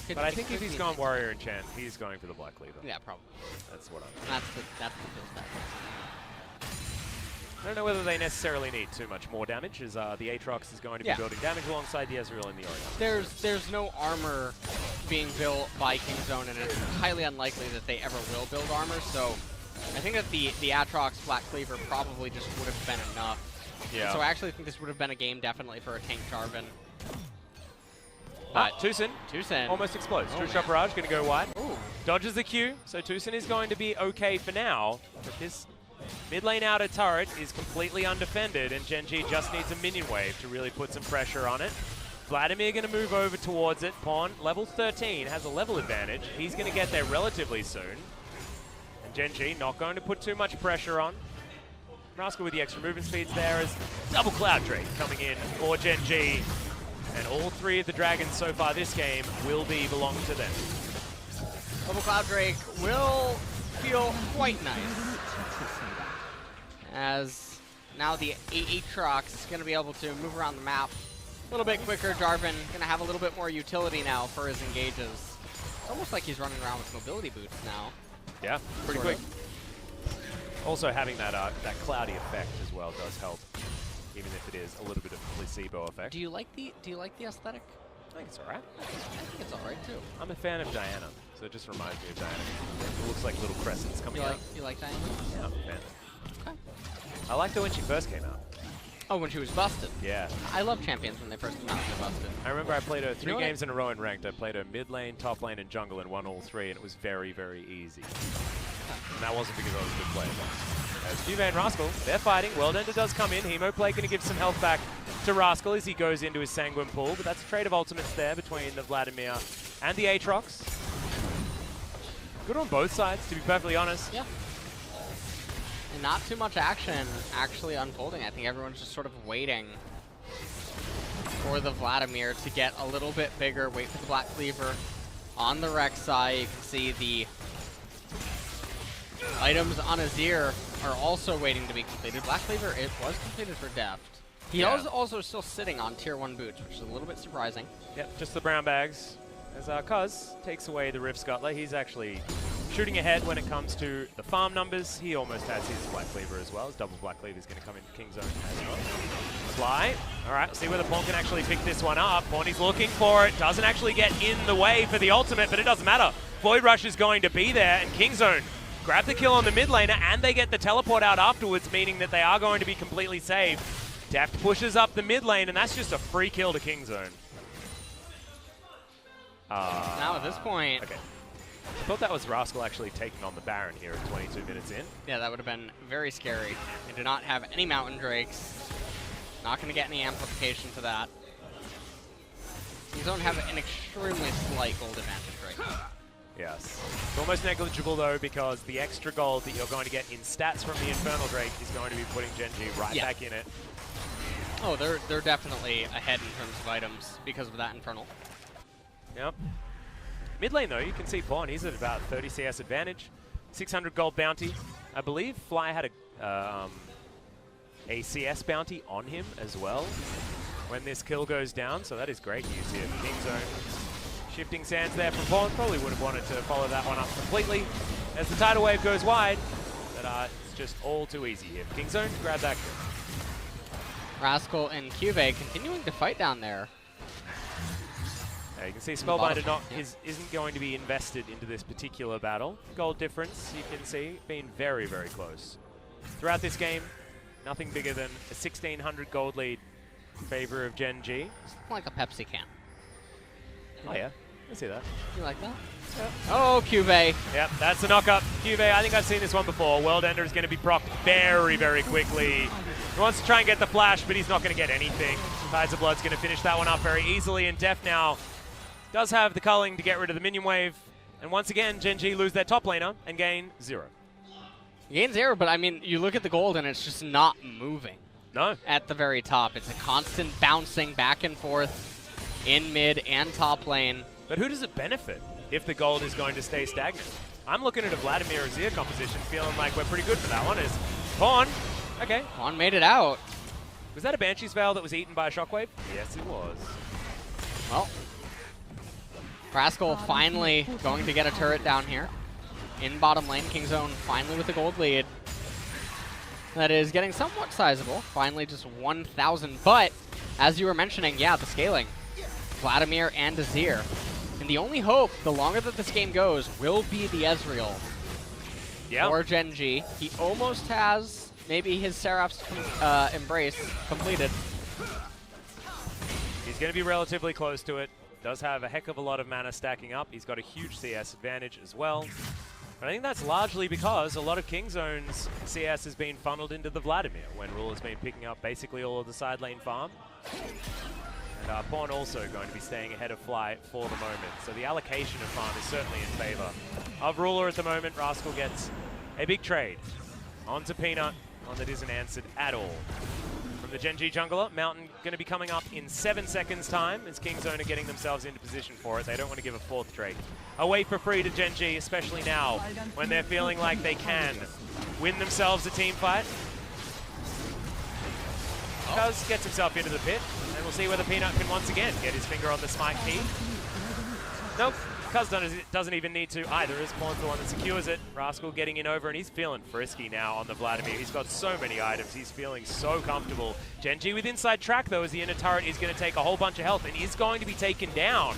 But I think if he's gone Warrior Enchant, he's going for the Black Cleaver. Yeah, probably. That's what I'm. That's the feels bad. I don't know whether they necessarily need too much more damage, as the Aatrox is going to be building damage alongside the Ezreal and the Orianna. There's no armor being built by Kingzone, and it's highly unlikely that they ever will build armor, so I think that the Aatrox Black Cleaver probably just would have been enough. Yeah. So I actually think this would have been a game definitely for a tank Jarvan. But TusiN almost explodes. True Shot Barrage going to go wide. Ooh. Dodges the Q, so TusiN is going to be okay for now, but this mid lane outer turret is completely undefended, and Gen.G just needs a minion wave to really put some pressure on it. Vladimir going to move over towards it. Pawn, level 13, has a level advantage. He's going to get there relatively soon. And Gen.G not going to put too much pressure on. Rascal with the extra movement speeds there as double Cloud Drake coming in for Gen.G. And all three of the dragons so far this game will belong to them. Double Cloud Drake will feel quite nice, as now the Aatrox is going to be able to move around the map A little bit quicker, Jarvan gonna have a little bit more utility now for his engages. It's almost like he's running around with mobility boots now. Yeah, pretty quick. Also having that that cloudy effect as well does help, even if it is a little bit of a placebo effect. Do you like the aesthetic? I think it's alright. I think it's alright too. I'm a fan of Diana, so it just reminds me of Diana. It looks like little crescents coming out. You like Diana? Yeah, I'm a fan. Okay. I liked her when she first came out. Oh, when she was busted. Yeah. I love champions when they first come out and they're busted. I remember I played her 3 games in a row in ranked. I played her mid lane, top lane, and jungle and won all 3, and it was very, very easy. And that wasn't because I was a good player. As CuVee and Rascal, they're fighting. Worldender does come in. Hemoplay going to give some health back to Rascal as he goes into his Sanguine pool, but that's a trade of ultimates there between the Vladimir and the Aatrox. Good on both sides, to be perfectly honest. Yeah. And not too much action actually unfolding. I think everyone's just sort of waiting for the Vladimir to get a little bit bigger. Wait for the Black Cleaver on the Rek'Sai. You can see the items on Azir are also waiting to be completed. Black Cleaver, it was completed for Deft. He is also still sitting on tier 1 boots, which is a little bit surprising. Yep, just the brown bags. As Cuzz takes away the Rift Scuttler, he's actually shooting ahead when it comes to the farm numbers. He almost has his Black Cleaver as well. His double Black Cleaver is going to come into King Zone as well. Fly. All right, see whether Pawn can actually pick this one up. Pawny's looking for it. Doesn't actually get in the way for the ultimate, but it doesn't matter. Void Rush is going to be there, and King Zone grab the kill on the mid laner, and they get the teleport out afterwards, meaning that they are going to be completely safe. Deft pushes up the mid lane, and that's just a free kill to King Zone. Now at this point... Okay. I thought that was Rascal actually taking on the Baron here at 22 minutes in. Yeah, that would have been very scary. They do not have any Mountain Drakes. Not going to get any amplification to that. These don't have an extremely slight gold advantage right now. Yes. It's almost negligible though, because the extra gold that you're going to get in stats from the Infernal Drake is going to be putting Gen.G right back in it. Oh, they're definitely ahead in terms of items because of that Infernal. Yep. Mid lane though, you can see Pawn, he's at about 30 CS advantage. 600 gold bounty. I believe Fly had a CS bounty on him as well when this kill goes down, so that is great news here for King Zone. Shifting sands there from Pawn, probably would have wanted to follow that one up completely as the tidal wave goes wide, but it's just all too easy here for King Zone to grab that kill. Rascal and CuVee continuing to fight down there. You can see Spellbinder isn't going to be invested into this particular battle. Gold difference, you can see, being very, very close. Throughout this game, nothing bigger than a 1,600 gold lead in favor of Gen.G. It's like a Pepsi can. Oh yeah, I see that. You like that? Yep. Oh, CuVee. Yep, that's a knock-up. CuVee, I think I've seen this one before. Worldender is going to be procced very, very quickly. He wants to try and get the flash, but he's not going to get anything. Tides of Blood's going to finish that one up very easily, and Deft now does have the culling to get rid of the minion wave. And once again, Gen.G lose their top laner and gain 0. You gain 0, but I mean, you look at the gold and it's just not moving. No. At the very top. It's a constant bouncing back and forth in mid and top lane. But who does it benefit if the gold is going to stay stagnant? I'm looking at a Vladimir Azir composition, feeling like we're pretty good for that one. Is Pawn. Okay. Pawn made it out. Was that a Banshee's Veil that was eaten by a shockwave? Yes, it was. Well, Rascal finally going to get a turret down here. In bottom lane, King Zone finally with a gold lead. That is getting somewhat sizable. Finally just 1,000. But, as you were mentioning, yeah, the scaling. Vladimir and Azir. And the only hope, the longer that this game goes, will be the Ezreal. Yeah. Or Gen.G. He almost has maybe his Seraph's embrace completed. He's going to be relatively close to it. Does have a heck of a lot of mana stacking up. He's got a huge CS advantage as well. But I think that's largely because a lot of King Zone's CS has been funneled into the Vladimir when Rule has been picking up basically all of the side lane farm. And Pawn also going to be staying ahead of Fly for the moment. So the allocation of farm is certainly in favor of Ruler at the moment. Rascal gets a big trade onto Peanut, one that isn't answered at all. From the Gen.G jungler, Mountain going to be coming up in 7 seconds time as King Zone are getting themselves into position for it. They don't want to give a 4th Drake away for free to Gen.G, especially now when they're feeling like they can win themselves a team fight. Cuzz gets himself into the pit, and we'll see whether Peanut can once again get his finger on the smite key. Nope, Cuzz doesn't even need to either, as Pawn's the one that secures it. Rascal getting in over, and he's feeling frisky now on the Vladimir. He's got so many items, he's feeling so comfortable. Gen.G with inside track, though, as the inner turret is going to take a whole bunch of health, and is going to be taken down.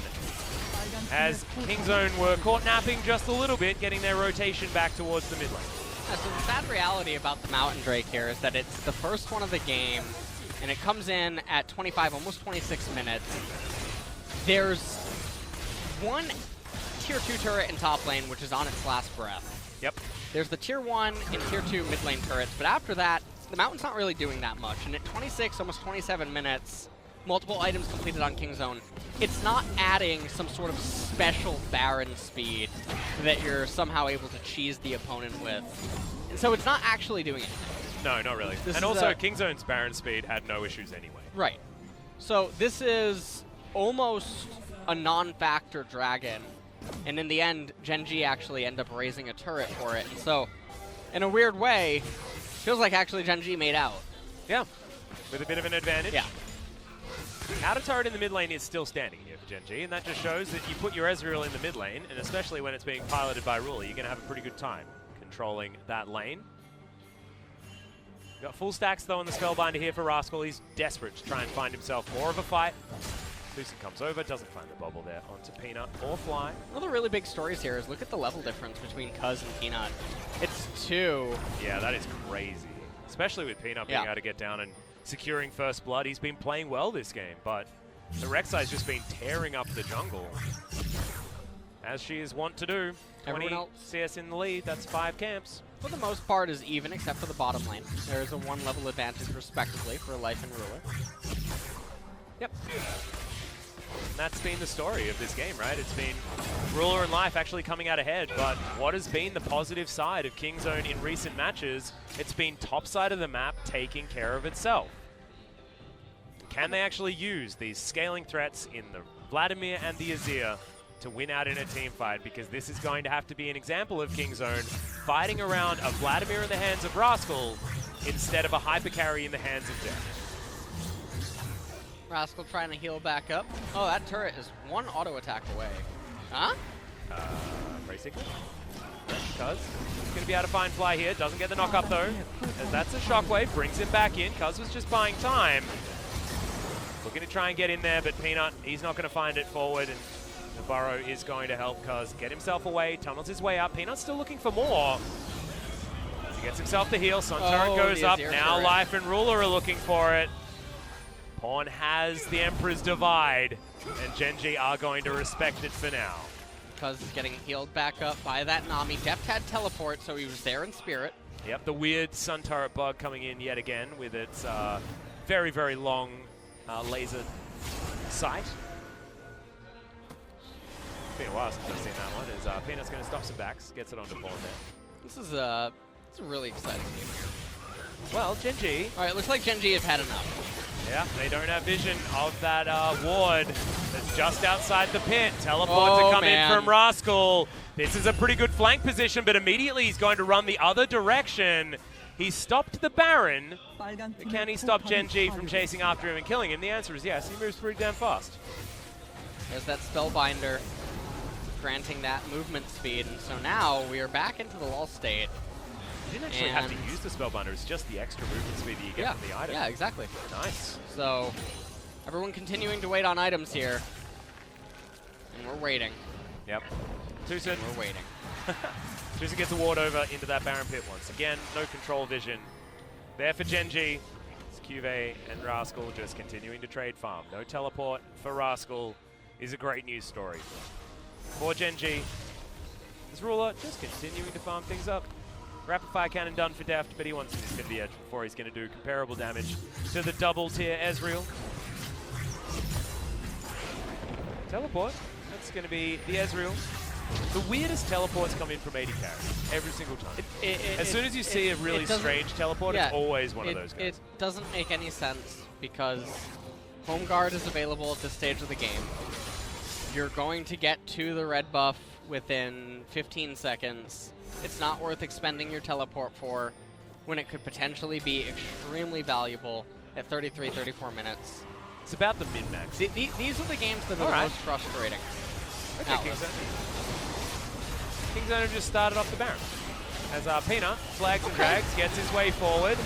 As Kingzone were caught napping just a little bit, getting their rotation back towards the mid lane. Yeah, so the sad reality about the Mountain Drake here is that it's the first one of the game, and it comes in at 25, almost 26 minutes. There's one tier 2 turret in top lane, which is on its last breath. Yep. There's the tier 1 and tier 2 mid lane turrets, but after that, the Mountain's not really doing that much. And at 26, almost 27 minutes, multiple items completed on Kingzone, it's not adding some sort of special Baron speed that you're somehow able to cheese the opponent with. And so it's not actually doing it. No, not really. And also, Kingzone's Baron speed had no issues anyway. Right. So this is almost a non-factor dragon. And in the end, Gen.G actually end up raising a turret for it. And so, in a weird way, feels like actually Gen.G made out. Yeah, with a bit of an advantage. Yeah. Outer turret in the mid lane is still standing here for Gen.G, and that just shows that you put your Ezreal in the mid lane, and especially when it's being piloted by Ruler, you're going to have a pretty good time controlling that lane. Got full stacks, though, on the Spellbinder here for Rascal. He's desperate to try and find himself more of a fight. TusiN comes over, doesn't find the bubble there onto Peanut or Fly. One of the really big stories here is look at the level difference between Cuzz and Peanut. It's 2. Yeah, that is crazy. Especially with Peanut being able to get down and securing first blood. He's been playing well this game, but the Rek'Sai's just been tearing up the jungle, as she is wont to do. 20 CS in the lead, that's 5 camps. For the most part is even, except for the bottom lane. There is a 1 level advantage, respectively, for Life and Ruler. Yep. And that's been the story of this game, right? It's been Ruler and Life actually coming out ahead, but what has been the positive side of Kingzone in recent matches? It's been top side of the map taking care of itself. Can they actually use these scaling threats in the Vladimir and the Azir to win out in a team fight? Because this is going to have to be an example of Kingzone fighting around a Vladimir in the hands of Rascal instead of a hyper carry in the hands of Deft. Rascal trying to heal back up. Oh, that turret is 1 auto attack away. Huh? Basically. Cuzz going to be able to find Fly here. Doesn't get the knock up though, as that's a shockwave. Brings him back in. Cuzz was just buying time. Looking to try and get in there, but Peanut, he's not going to find it forward, and the burrow is going to help Cuzz get himself away. Tunnels his way up. Peanut's still looking for more. He gets himself the heal. Sun turret goes up. Now Life and Ruler are looking for it. Pawn has the Emperor's Divide, and Gen.G are going to respect it for now. Cuzz is getting healed back up by that Nami. Deft had teleport, so he was there in spirit. Yep, the weird Sun turret bug coming in yet again with its very, very long laser sight. It's been a while since I've seen that one. As Peanut's going to stop some backs, gets it onto Pawn there. This is a really exciting game here. Well, Gen.G. All right, looks like Gen.G have had enough. Yeah, they don't have vision of that ward that's just outside the pit. Teleport to come in from Rascal. This is a pretty good flank position, but immediately he's going to run the other direction. He stopped the Baron. But can he stop Gen.G from chasing after him and killing him? The answer is yes. He moves pretty damn fast. There's that Spellbinder granting that movement speed, and so now we are back into the lull state. You didn't actually have to use the Spellbinder, it's just the extra movement speed that you get from the item. Yeah, exactly. Nice. So, everyone continuing to wait on items here. And we're waiting. Yep. TusiN. We're waiting. TusiN gets a ward over into that Baron pit once again. No control vision. There for Gen.G. It's CuVee and Rascal just continuing to trade farm. No teleport for Rascal is a great news story. For Gen.G, this Ruler just continuing to farm things up. Rapid fire cannon done for Deft, but he wants to spin the edge before he's going to do comparable damage to the double tier Ezreal. Teleport, that's going to be the Ezreal. The weirdest teleports come in from AD carries every single time. As soon as you see a really strange teleport, it's always one of those guys. It doesn't make any sense because Home Guard is available at this stage of the game. You're going to get to the red buff within 15 seconds. It's not worth expending your teleport for when it could potentially be extremely valuable at 33, 34 minutes. It's about the min-max. These are the games that are the most frustrating. Okay, Kingzone. Kingzone have just started off the Baron. As Peanut flags and drags, gets his way forward.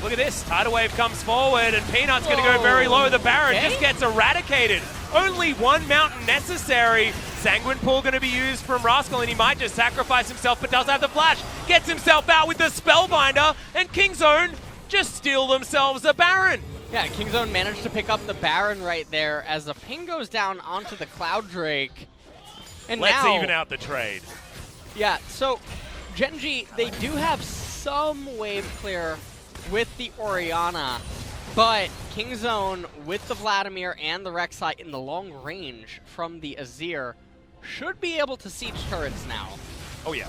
Look at this, tidal wave comes forward and Peanut's going to go very low. The Baron just gets eradicated. Only one mountain necessary. Sanguine Pool going to be used from Rascal and he might just sacrifice himself but does have the flash. Gets himself out with the Spellbinder and Kingzone just steal themselves a Baron. Yeah, Kingzone managed to pick up the Baron right there as the ping goes down onto the Cloud Drake. And Let's now, even out the trade. Yeah, so Gen.G, they do have some wave clear with the Orianna, but Kingzone with the Vladimir and the Rek'Sai in the long range from the Azir should be able to siege turrets now. Oh yeah.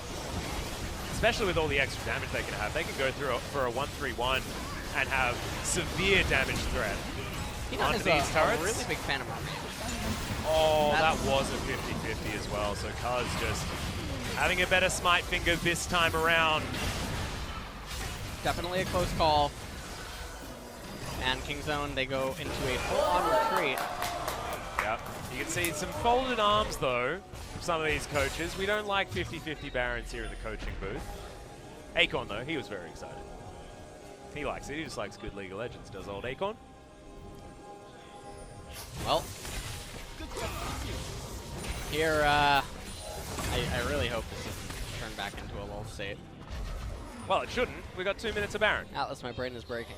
Especially with all the extra damage they can have. They can go through for a 1-3-1 and have severe damage threat onto these turrets. A really big fan of Mermaid. Oh, that was a 50-50 as well. So Cuzz just having a better smite finger this time around. Definitely a close call. And Kingzone, they go into a full-on retreat. Yep. You can see some folded arms, though, from some of these coaches. We don't like 50-50 Barons here in the coaching booth. Acorn, though, he was very excited. He likes it. He just likes good League of Legends, does old Acorn. Well, here, I really hope this doesn't turn back into a lull state. Well, it shouldn't. We got 2 minutes of Baron. Atlas, my brain is breaking.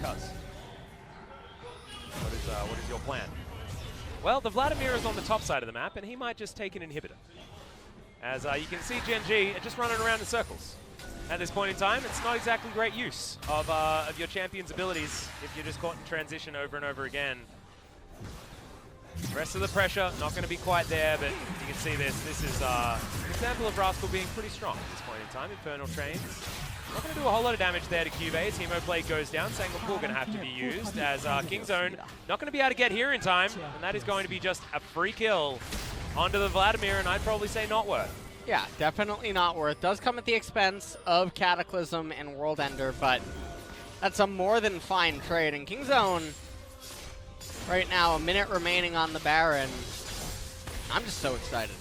Cuzz. What is your plan? Well, the Vladimir is on the top side of the map, and he might just take an inhibitor. As you can see, Gen.G are just running around in circles. At this point in time, it's not exactly great use of your champion's abilities if you're just caught in transition over and over again. The rest of the pressure, not going to be quite there, but you can see this. This is an example of Rascal being pretty strong at this point in time. Infernal Chains. Not going to do a whole lot of damage there to CuVee. As Hemo Blade goes down, Sanguine Pool going to have to be used as Kingzone not going to be able to get here in time, and that is going to be just a free kill onto the Vladimir, and I'd probably say not worth. Yeah, definitely not worth. Does come at the expense of Cataclysm and World Ender, but that's a more than fine trade. And Kingzone, right now, a minute remaining on the Baron. I'm just so excited.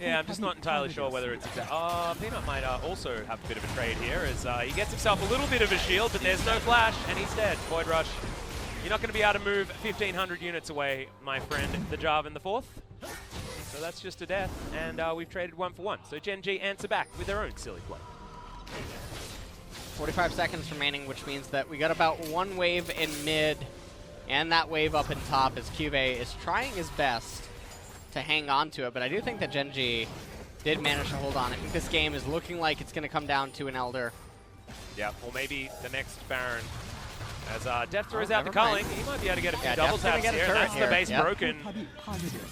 Yeah, I'm just not entirely sure whether it's Peanut might also have a bit of a trade here as he gets himself a little bit of a shield, but there's no flash, and he's dead. Void Rush. You're not going to be able to move 1,500 units away, my friend, the Jarvan the 4th. So that's just a death, and we've traded 1 for 1. So Gen.G answer back with their own silly play. 45 seconds remaining, which means that we got about one wave in mid, and that wave up in top as CuVee is trying his best to hang on to it, but I do think that Gen.G did manage to hold on. I think this game is looking like it's going to come down to an Elder. Yeah, or maybe the next Baron. As Deft throws out the culling, he might be able to get a few double taps here. That's the base broken.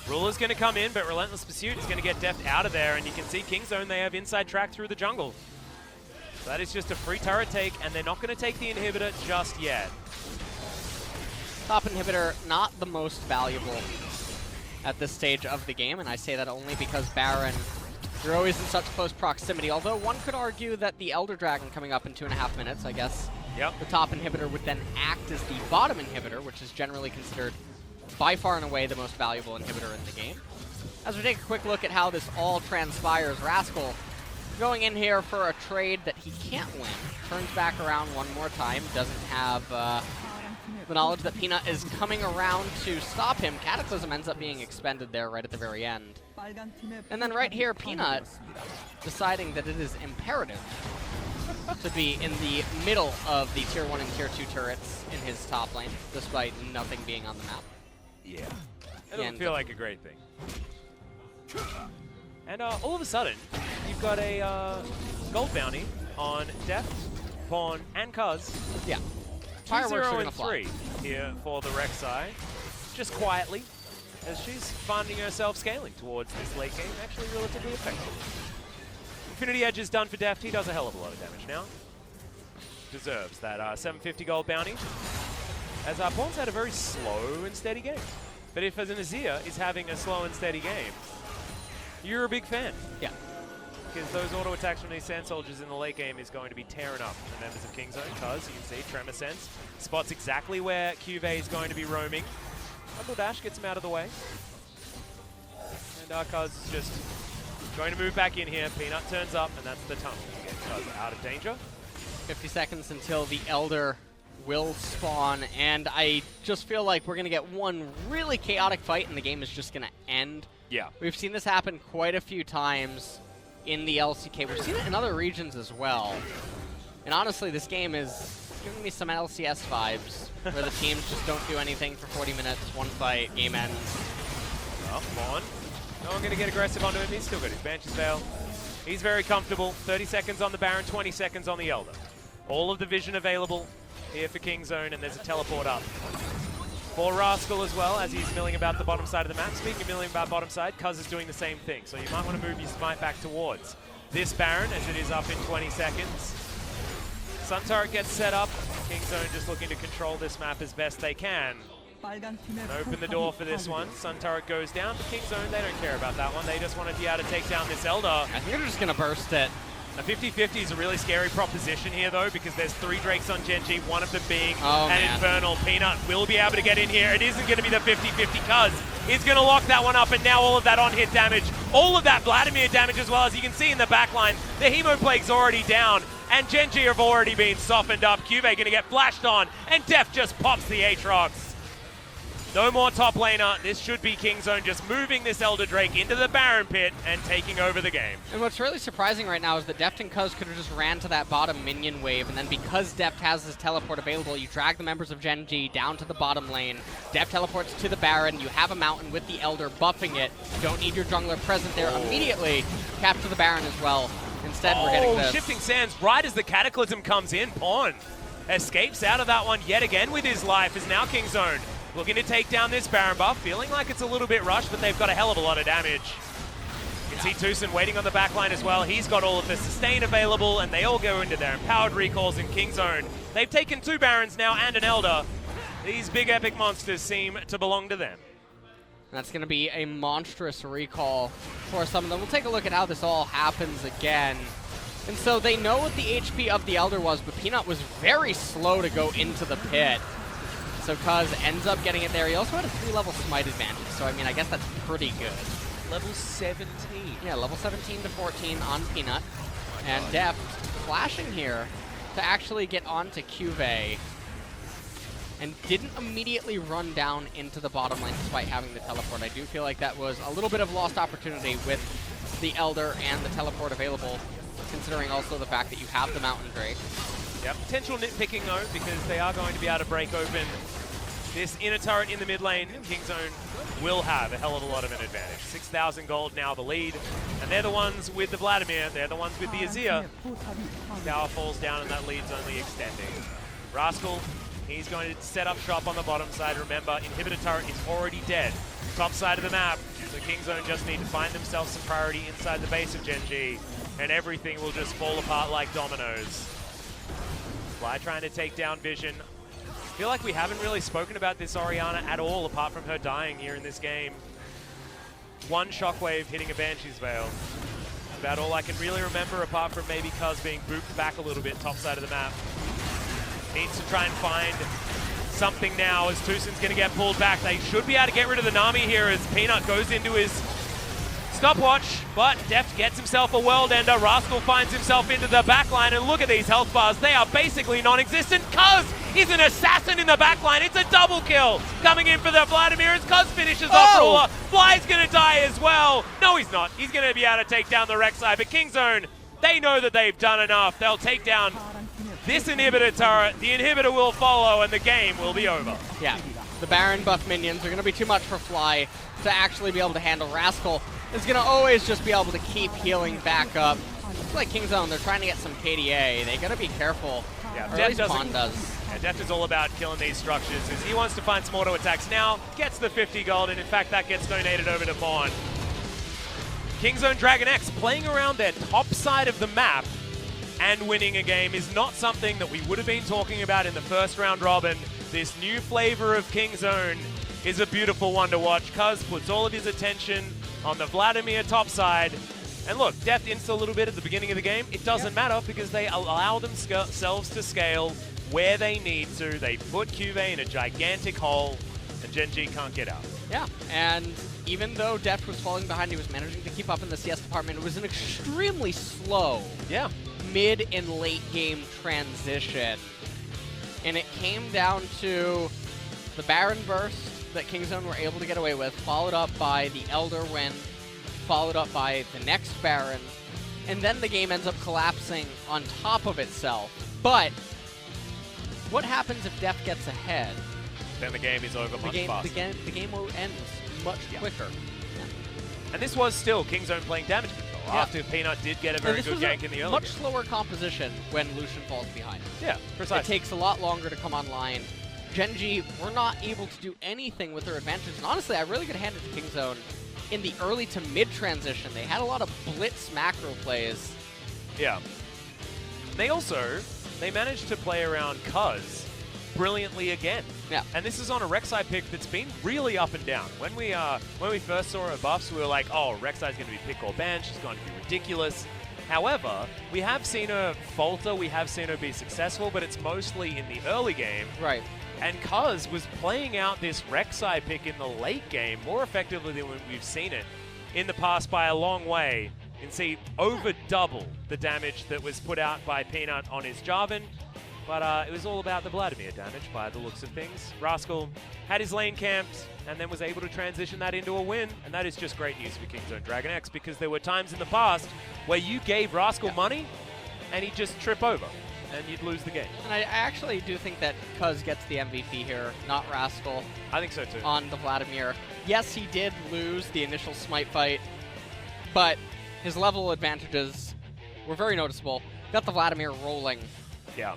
Ruler's going to come in, but Relentless Pursuit is going to get Deft out of there, and you can see Kingzone, they have inside track through the jungle. So that is just a free turret take, and they're not going to take the inhibitor just yet. Top inhibitor, not the most valuable at this stage of the game, and I say that only because Baron, you're always in such close proximity, although one could argue that the Elder Dragon coming up in 2.5 minutes, I guess. Yep. The top inhibitor would then act as the bottom inhibitor, which is generally considered by far and away the most valuable inhibitor in the game. As we take a quick look at how this all transpires, Rascal going in here for a trade that he can't win. Turns back around one more time, doesn't have the knowledge that Peanut is coming around to stop him. Cataclysm ends up being expended there right at the very end. And then right here, Peanut deciding that it is imperative to be in the middle of the tier 1 and tier 2 turrets in his top lane, despite nothing being on the map. Yeah. It doesn't feel like a great thing. And all of a sudden, you've got a gold bounty on Deft, Pawn, and Cuzz. Yeah. 2-0-3 here for the Rek'Sai. Just quietly, as she's finding herself scaling towards this late game, actually relatively effective. Infinity Edge is done for Deft. He does a hell of a lot of damage now. Deserves that 750 gold bounty. As Pawn's had a very slow and steady game. But if as an Azir is having a slow and steady game, you're a big fan. Yeah. because those auto attacks from these Sand Soldiers in the late game is going to be tearing up the members of King's Zone. Cuzz, you can see, Tremor Sense spots exactly where CuVee is going to be roaming. Double dash gets him out of the way. And Cuzz is just going to move back in here. Peanut turns up, and that's the tunnel to get Cuzz out of danger. 50 seconds until the Elder will spawn, and I just feel like we're going to get one really chaotic fight, and the game is just going to end. Yeah. We've seen this happen quite a few times in the LCK. We've seen it in other regions as well. And honestly, this game is giving me some LCS vibes, where the teams just don't do anything for 40 minutes, one fight, game ends. Well, come on. No one going to get aggressive onto him. He's still got his Banshee's Veil. He's very comfortable. 30 seconds on the Baron, 20 seconds on the Elder. All of the vision available here for King's Zone, and there's a teleport up for Rascal as well, as he's milling about the bottom side of the map. Speaking of milling about bottom side, Cuzz is doing the same thing, so you might want to move your smite back towards this Baron, as it is up in 20 seconds. Sun Turret gets set up. King's Zone just looking to control this map as best they can. And open the door for this one. Sun Turret goes down, but King's Zone, they don't care about that one. They just want to be able to take down this Elder. I think they're just going to burst it. A 50-50 is a really scary proposition here, though, because there's 3 Drakes on Gen.G, one of them being Infernal. Peanut will be able to get in here. It isn't going to be the 50-50. Cuzz is going to lock that one up, and now all of that on-hit damage, all of that Vladimir damage as well, as you can see in the backline. The Hemo Plague's already down, and Gen.G have already been softened up. CuVee going to get flashed on, and Deft just pops the Aatrox. No more top laner. This should be King's Zone just moving this Elder Drake into the Baron pit and taking over the game. And what's really surprising right now is that Deft and Cuzz could have just ran to that bottom minion wave, and then because Deft has his teleport available, you drag the members of Gen.G down to the bottom lane. Deft teleports to the Baron. You have a mountain with the Elder buffing it. You don't need your jungler present there immediately. Capture the Baron as well. Instead, we're getting this. Shifting Sands right as the Cataclysm comes in. Pawn escapes out of that one yet again with his life, is now King's Zone looking to take down this Baron buff, feeling like it's a little bit rushed, but they've got a hell of a lot of damage. You can see TusiN waiting on the backline as well. He's got all of the sustain available, and they all go into their empowered recalls in King's Zone. They've taken 2 Barons now and an Elder. These big epic monsters seem to belong to them. That's going to be a monstrous recall for some of them. We'll take a look at how this all happens again. And so they know what the HP of the Elder was, but Peanut was very slow to go into the pit. So Cuzz ends up getting it there. He also had a 3-level smite advantage, so I mean, I guess that's pretty good. Level 17. Yeah, level 17 to 14 on Peanut. And Deft flashing here to actually get onto CuVee. And didn't immediately run down into the bottom lane despite having the teleport. I do feel like that was a little bit of lost opportunity with the Elder and the teleport available, considering also the fact that you have the Mountain Drake. Yep, potential nitpicking though, because they are going to be able to break open this inner turret in the mid lane. King's Zone will have a hell of a lot of an advantage. 6,000 gold now the lead, and they're the ones with the Vladimir, they're the ones with the Azir. Tower falls down and that lead's only extending. Rascal, he's going to set up shop on the bottom side. Remember, inhibitor turret is already dead. Top side of the map, so King's Zone just need to find themselves some priority inside the base of Gen.G, and everything will just fall apart like dominoes. Fly trying to take down Vision. I feel like we haven't really spoken about this Orianna at all, apart from her dying here in this game. One shockwave hitting a Banshee's Veil. About all I can really remember, apart from maybe Cuzz being booped back a little bit top side of the map. Needs to try and find something now as TusiN's going to get pulled back. They should be able to get rid of the Nami here as Peanut goes into his stopwatch, but Deft gets himself a world ender. Rascal finds himself into the backline, and look at these health bars. They are basically non-existent. Cuzz is an assassin in the backline. It's a double kill coming in for the Vladimir as Cuzz finishes off Ruler. Fly's going to die as well. No, he's not. He's going to be able to take down the Rek'Sai, but King's Zone, they know that they've done enough. They'll take down this inhibitor turret. The inhibitor will follow, and the game will be over. Yeah, the Baron buff minions are going to be too much for Fly to actually be able to handle. Rascal is going to always just be able to keep healing back up. It's like King's Zone, they're trying to get some KDA. They got to be careful. Yeah, or at least Pawn does. Yeah, Deft is all about killing these structures. As he wants to find some auto attacks now, gets the 50 gold, and in fact that gets donated over to Pawn. King's Zone DragonX playing around their top side of the map and winning a game is not something that we would have been talking about in the first round robin. This new flavor of King's Zone is a beautiful one to watch. Cuzz puts all of his attention on the Vladimir top side, And look, Deft insta a little bit at the beginning of the game. It doesn't matter because they allow themselves to scale where they need to. They put CuVee in a gigantic hole, and Gen.G can't get out. Yeah, and even though Deft was falling behind, he was managing to keep up in the CS department. It was an extremely slow mid and late game transition. And it came down to the Baron burst that Kingzone were able to get away with, followed up by the Elder win, followed up by the next Baron, and then the game ends up collapsing on top of itself. But what happens if Deft gets ahead? Then the game is over much faster. The game ends much quicker. And this was still Kingzone playing damage control after Peanut did get a very good gank in the early much game. slower composition when Lucian falls behind. Yeah, precisely. It takes a lot longer to come online. Gen.G were not able to do anything with their advantages. And honestly, I really could hand it to Kingzone in the early to mid transition. They had a lot of blitz macro plays. Yeah. They managed to play around Cuzz brilliantly again. Yeah. And this is on a Rek'Sai pick that's been really up and down. When we first saw her buffs, we were like, oh, Rek'Sai's going to be pick or ban. She's going to be ridiculous. However, we have seen her falter. We have seen her be successful, but it's mostly in the early game. Right. And Cuzz was playing out this Rek'Sai pick in the late game more effectively than we've seen it in the past by a long way. You can see over double the damage that was put out by Peanut on his Jarvan. But it was all about the Vladimir damage by the looks of things. Rascal had his lane camped and then was able to transition that into a win. And that is just great news for Kingzone DragonX, because there were times in the past where you gave Rascal money and he'd just trip over and you'd lose the game. And I actually do think that Cuzz gets the MVP here, not Rascal. I think so too. On the Vladimir. Yes, he did lose the initial smite fight, but his level advantages were very noticeable. Got the Vladimir rolling. Yeah.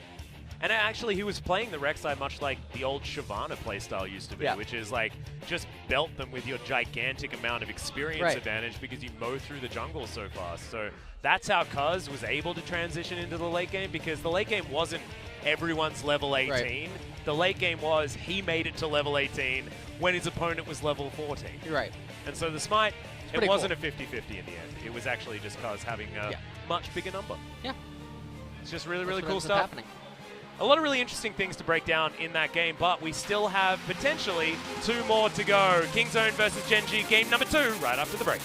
And actually, he was playing the Rek'Sai much like the old Shyvana playstyle used to be, which is like, just belt them with your gigantic amount of experience advantage because you mow through the jungle so fast. So that's how Cuzz was able to transition into the late game, because the late game wasn't everyone's level 18. Right. The late game was he made it to level 18 when his opponent was level 14. Right. And so the smite, it wasn't a 50-50 in the end. It was actually just Cuzz having a much bigger number. Yeah. It's just really, really cool stuff. Happening. A lot of really interesting things to break down in that game, but we still have potentially 2 more to go. Kingzone versus Gen.G, game number 2, right after the break.